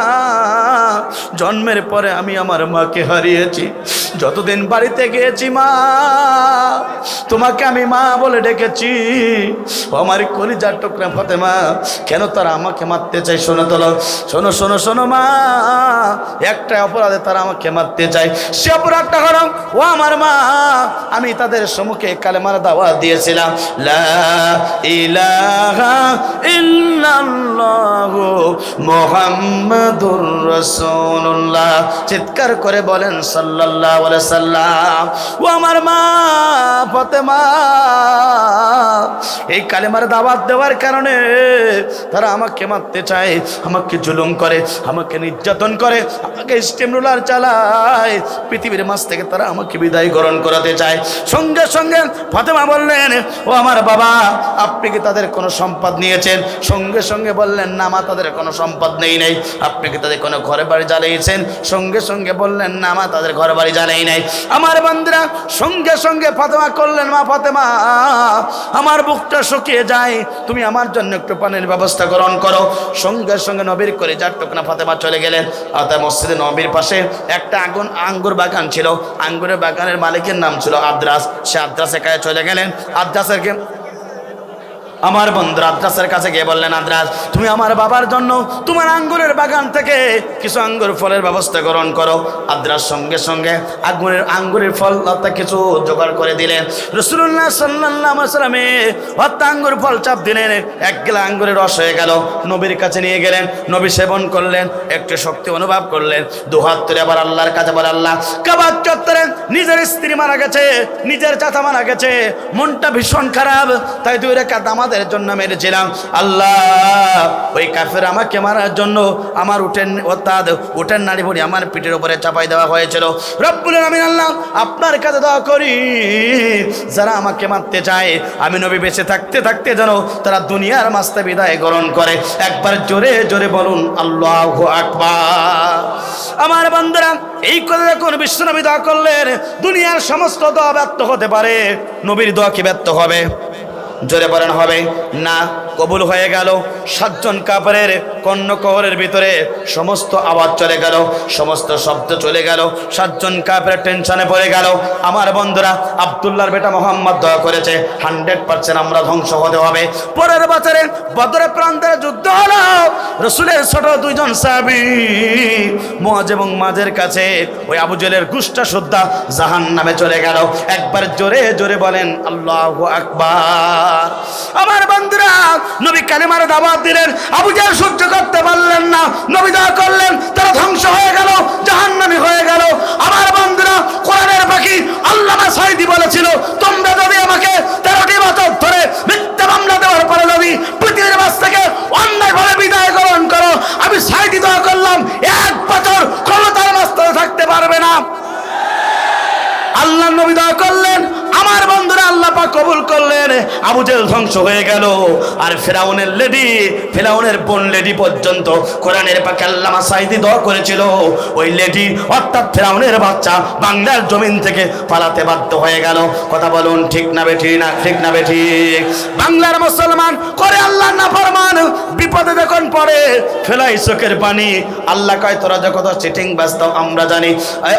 জন্মের পরে আমি আমার মাকে হারিয়েছি। যতদিন বাড়িতে গিয়েছি মা, তোমাকে আমি মা বলে ডেকেছি। ও আমার কলিজার টুকরা ফাতেমা, কেন তারা আমাকে মারতে চাই? শোনো তোলো, শোনো শোনো শোনো মা, একটা অপরাধে তারা আমাকে মারতে চায়। সে অপরাধটা হলো, ও আমার মা, আমি তাদের সম্মুখে কালেমার দাওয়াত দিয়েছিলাম, লা ইলাহা ইল্লাল্লাহু মুহাম্মাদুর রাসূলুল্লাহ। চিৎকার করে বলেন সাল্লাল্লাহু আলাইহি সাল্লাম। ও আমার মা ফাতেমা, এই কালেমার দাওয়াত দেওয়ার কারণে তারা আমাকে মারতে চায়, আমাকে জুলুম করে, আমাকে নির্যাতন করে, আমাকে স্টিম রোলার চালায়, পৃথিবীর মাঝ থেকে তারা আমাকে বিদায় গ্রহণ করাতে চায়। সঙ্গে সঙ্গে ফাতেমা বললেন, ও আমার বাবা, আপনি কি তাদের কোনো সম্পদ নিয়েছেন? সঙ্গে সঙ্গে বললেন, না মা, তাদের কোনো সম্পদ নেই। আপনি কি তাদের কোনো ঘরে বাড়ি জ্বালিয়েছেন? সঙ্গে সঙ্গে বললেন, না মা, তাদের ঘরে বাড়ি জ্বালাই নাই। আমার বন্ধুরা, সঙ্গে সঙ্গে ফাতেমা করলেন, মা ফাতেমা, আমার বুকটা শুকিয়ে যায়, তুমি আমার জন্য একটু পানির ব্যবস্থা গ্রহণ করো। সঙ্গে সঙ্গে নবীর কলিজার টুকরা ফাতেমা চলে গেলেন। অর্থাৎ মসজিদে নবীর পাশে একটা আঙ্গুর বাগান ছিল, আঙ্গুরের বাগানের মালিকের নাম ছিল আদ্রাস। সে আদ্রাসের কাছে চলে গেলেন। আদ্রাসেরকে আমার বন্ধু আদ্রাসের কাছে গিয়ে বললেন, আদ্রাস, তুমি আমার বাবার জন্য তোমার আঙ্গুরের বাগান থেকে কিছু আঙ্গুর ফলের ব্যবস্থা গ্রহণ করো। আদ্রাস সঙ্গে সঙ্গে আঙ্গুরের ফল অর্থাৎ কিছু জোগাড় করে দিলেন। রাসূলুল্লাহ সাল্লাল্লাহু আলাইহি ওয়াসাল্লামে আঙ্গুর ফল চাপ দিলেন, এক গেলা আঙ্গুরের রস হয়ে গেল। নবীর কাছে নিয়ে গেলেন, নবী সেবন করলেন, একটু শক্তি অনুভব করলেন। দুহাত তুলে আবার আল্লাহর কাছে বলে, আল্লাহ, কাবার চত্বরে নিজের স্ত্রী মারা গেছে, নিজের চাচা মারা গেছে, মনটা ভীষণ খারাপ, তাই 2 রাকাত আমাদের জন্য মেরেছিলাম। আল্লাহ, ওই কাফের আমাকে মারার জন্য আমার উটের নাড়ি ভরি আমার পিঠের উপরে চাপাই দেওয়া হয়েছিল। রব্বুল আলামিন, আল্লাহ, আপনার কাছে দোয়া করি, যারা আমাকে মারতে চায়, আমি নবী বেঁচে থাকতে থাকতে যেন তারা দুনিয়ার মাঝে বিদায় গ্রহণ করে। একবার জোরে জোরে বলুন আল্লাহু আকবার। আমার বান্দারা, এই কথা যখন বিশ্বনবী দোয়া করলেন, দুনিয়ার সমস্ত দোয়া ব্যর্থ হতে পারে, নবীর দোয়া কি ব্যর্থ হবে? জোরে বলেন হবে না? কবুল হয়ে গেল। 7 জন কাফেরের কর্ণকহরের ভিতরে সমস্ত আওয়াজ চলে গেল, সমস্ত শব্দ চলে গেল, 7 জন কাফের টেনশনে পড়ে গেল। আমার বন্ধুরা, আব্দুল্লাহর বেটা মোহাম্মদ দোয়া করেছে, 100% আমরা ধ্বংস হতে হবে। পরের বছরে বদরের প্রান্তরে যুদ্ধ হলো। রাসূলের ছোট 2 জন সাহাবী মুআজ এবং মাজের কাছে ওই আবু জেলের গুষ্টা সুদ্ধা জাহান্নামে চলে গেল। একবার জোরে জোরে বলেন আল্লাহু আকবার। আমার বন্ধুরা, নবী কালেমার দাওয়াত দিলেন, আবু জাহল সহ্য করতে পারলেন না, নবী দোয়া করলেন, তারা ধ্বংস হয়ে গেল, জাহান্নামী হয়ে গেল। আমার বন্ধুরা, কোরআনের পাখি আল্লামা সাঈদী বলেছিল, তোমরা যদি আমাকে 13টি বছর ধরে মিথ্যা মামলা দেওয়ার পরে নবী পৃথিবীর মাঝ থেকে অন্যায়ভাবে বিদায় গ্রহণ করো, আমি সাঈদী দোয়া করলাম 1 বছর ক্ষমতার মাঝে থাকতে পারবে না। আল্লাহ নবী দোয়া করলেন, আমার বন্ধুরা, আল্লাহ পাক কবুল করলেন। আবু জেহেল ধ্বংস হয়ে গেল, আর ফেরাউনের লেডি, ফেরাউনের বোন লেডি পর্যন্ত কোরআনের পাকে আল্লামা সাঈদী দোয়া করেছিল ওই লেডি অর্থাৎ ফেরাউনের বাচ্চা বাংলার জমিন থেকে পালাতে বাধ্য হয়ে গেল। কথা বলুন ঠিক না বেঠিক? না ঠিক না বেঠিক? বাংলার মুসলমান করে আল্লাহর নাফরমান, বিপদে যখন পড়ে ফেলাই চোখের পানি। আল্লাহ কয় তোরা যে কত চিটিং ব্যস্ত আমরা জানি।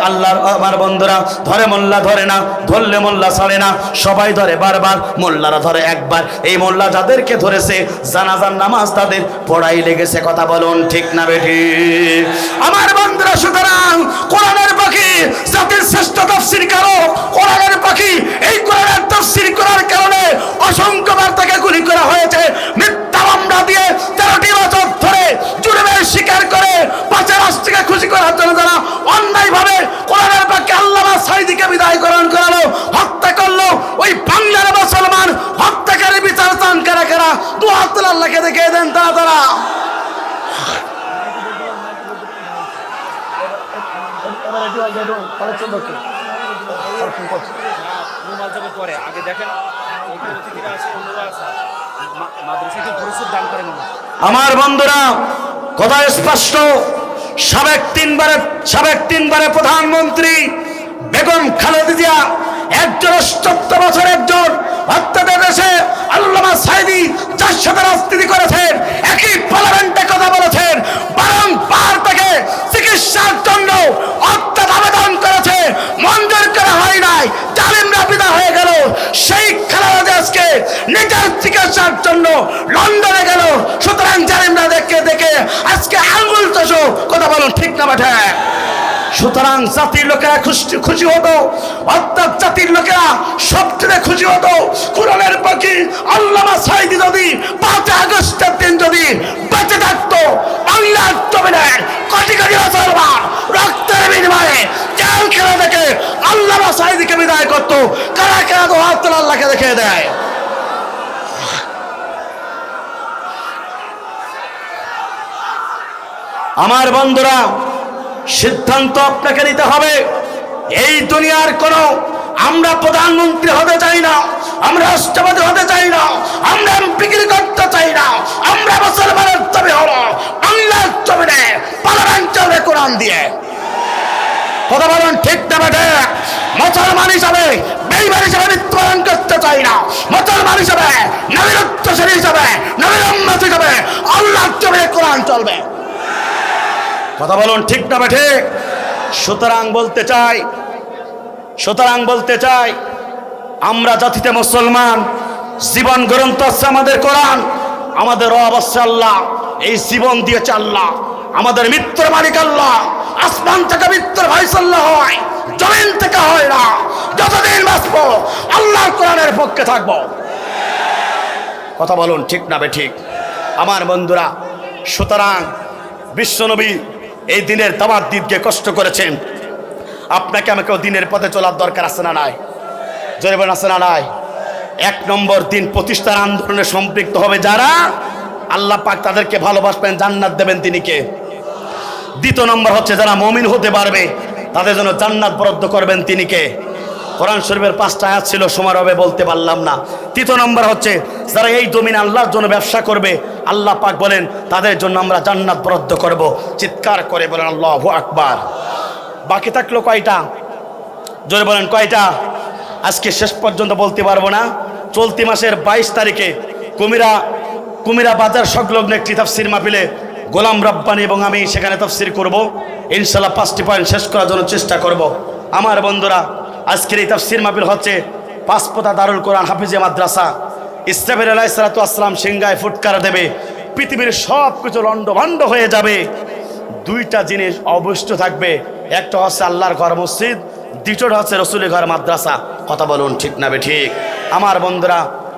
আল্লাহর আমার বন্ধুরা, ধরে মোল্লা ধরে না, ধরলে মোল্লা ছাড়ে না, সবাই ধরে বারবার, মোল্লারা ধরে একবার। এই মোল্লা যাদেরকে ধরেছে জানাজার নামাজ তাদের পড়াই লেগেছে। কথা বলুন ঠিক না বেঠিক? আমার বন্ধুরা, সুতরাং কোরআনের পাখি জাতির শ্রেষ্ঠ তাফসীর কারো কোরআনের পাখি। এই কোরআনের তাফসীর করার কারণে অসংখ্যবার তাকে গুলি করা হয়েছে মিথ্যা মামলা দিয়ে। 13টি বছর ধরে জুলুমের শিকার করে 5 রাষ্ট্রকে খুশি করার জন্য যারা অন্যায়ভাবে কোরআনের পাখি আল্লামা সাঈদীকে বিদায়করণ করালো, হত্যা করলো, ওই বাংলার মুসলমান হত্যাকারী বিচার চান কারা কারা? দু হাত তুলে আল্লাহকে দেখিয়ে দেন তারা তারা। আমার বন্ধুরা, কথা স্পষ্ট। সাবেক তিনবারে প্রধানমন্ত্রী বেগম খালেদা জিয়া একজন 14 বছর একজন হত্যাদের দেশে আল্লামা সাঈদী যার সাথে রাজনীতি করেছেন, একই পার্লামেন্টে কথা বলেছেন, বারংবার তাকে চিকিৎসার জন্য অর্থাৎ আবেদন করেছে, মঞ্জুর করা হয় নাই, জালিমরা বিদায় হয়ে গেল। সেই খালেদা জিয়া আজকে নিজের চিকিৎসার জন্য লন্ডনে গেল। সুতরাং জালিমরা দেখে দেখে আজকে আঙ্গুল চষো। কথা বলুন ঠিক না বেঠে? সুতরাং জাতির লোকেরা খুশি হতো, অর্থাৎ জাতির লোকেরা সবচেয়ে খুশি হতো কোরআনের পাখি আল্লামা সাঈদী যদি 5 আগস্টের দিন যদি বেঁচে থাকতো, বাংলার জমিনে কোটি কোটি মুসলমান রক্তের বিনিময়ে জেল খেলা থেকে আল্লামা সাঈদীকে বিদায় করতো। কারা কারা তো হাত তোলা আল্লাহকে দেখিয়ে দেয়। আমার বন্ধুরা, সিদ্ধান্ত আপনাকে নিতে হবে। এই দুনিয়ার কোন আমরা প্রধানমন্ত্রী হতে চাই না, আমরা রাষ্ট্রপতি হতে চাই না, আমরা বিক্রি করতে চাই না, আমরা মুসলমানের তবে হব বাংলার জমিনে পার্লামেন্ট চলবে কোরআন দিয়ে। কথা বলুন ঠিক না বেঠে? মুসলমান হিসাবে বেঈমান হিসাবে মৃত্যুবরণ করতে চাই না, মুসলমান হিসাবে নবীর উত্তরসূরি হিসাবে নবীর উম্মত হিসাবে আল্লাহর জমিনে কোরআন চলবে। কথা বলুন ঠিক না বেঠে? সুতরাং বলতে চাই আমরা জাতিতে মুসলমান, জীবন গ্রন্থ আছে আমাদের কোরআন, আমাদের অবশ্য আল্লাহ, এই জীবন দিয়েছে আল্লাহ, আমাদের মৃত্যুর মালিক আল্লাহ। আসমান থেকে মৃত্যুর ফায়সালা হয়, জমিন থেকে হয় না। যতদিন বাঁচবো আল্লাহর কোরআনের পক্ষে থাকবো। কথা বলুন ঠিক না বেঠিক? আমার বন্ধুরা, সুতরাং বিশ্বনবী এই দিনের দাওয়াত দিতে কষ্ট করেছেন। আপনাকে আমাকেও দিনের পথে চলার দরকার আছে না নাই? জোরে বলেন আছে না নাই? 1 নম্বর দিন প্রতিষ্ঠার আন্দোলনে সম্পৃক্ত হবে যারা, আল্লাহ পাক তাদেরকে ভালোবাসবেন, জান্নাত দেবেন তিনি কে? 2 নম্বর হচ্ছে যারা মুমিন হতে পারবে তাদের জন্য জান্নাত বরাদ্দ করবেন তিনি কে? কোরআন শরীফের 5টা আয়াত ছিল, সমারোহে বলতে পারলাম না। 3 নম্বর হচ্ছে যারা এই জমিনে আল্লাহর জন্য ব্যবসা করবে, আল্লাহ পাক বলেন তাদের জন্য আমরা জান্নাত বরাদ্দ করব। চিৎকার করে বলেন আল্লাহু আকবার। বাকি থাকলো কয়টা? জোরে বলেন কয়টা? আজকে শেষ পর্যন্ত বলতে পারবো না। চলতি মাসের 22 তারিখে কুমিরা বাজার সংলগ্ন একটি তাফসীর মাহফিলে গোলাম রব্বানী এবং আমি সেখানে তাফসীর করব। ইনশাআল্লাহ 5টি পয়েন্ট শেষ করার জন্য চেষ্টা করব। আমার বন্ধুরা, আজকের এই তাফসীর মাহফিল হচ্ছে পাঁচপোতা দারুল কোরআন হাফিজিয়া মাদ্রাসা। ইসরাফিল আলাইহিস সালাতু ওয়াসসালাম সিংহায় ফুটকার দেবে, পৃথিবীর সব কিছু লণ্ডভণ্ড হয়ে যাবে। 2টা জিনিস অবশিষ্ট থাকবে, একটা হচ্ছে আল্লাহর ঘর মসজিদ, দ্বিতীয়টা হচ্ছে রসুলের ঘর মাদ্রাসা। কথা বলুন ঠিক না বেঠিক? আমার বন্ধুরা,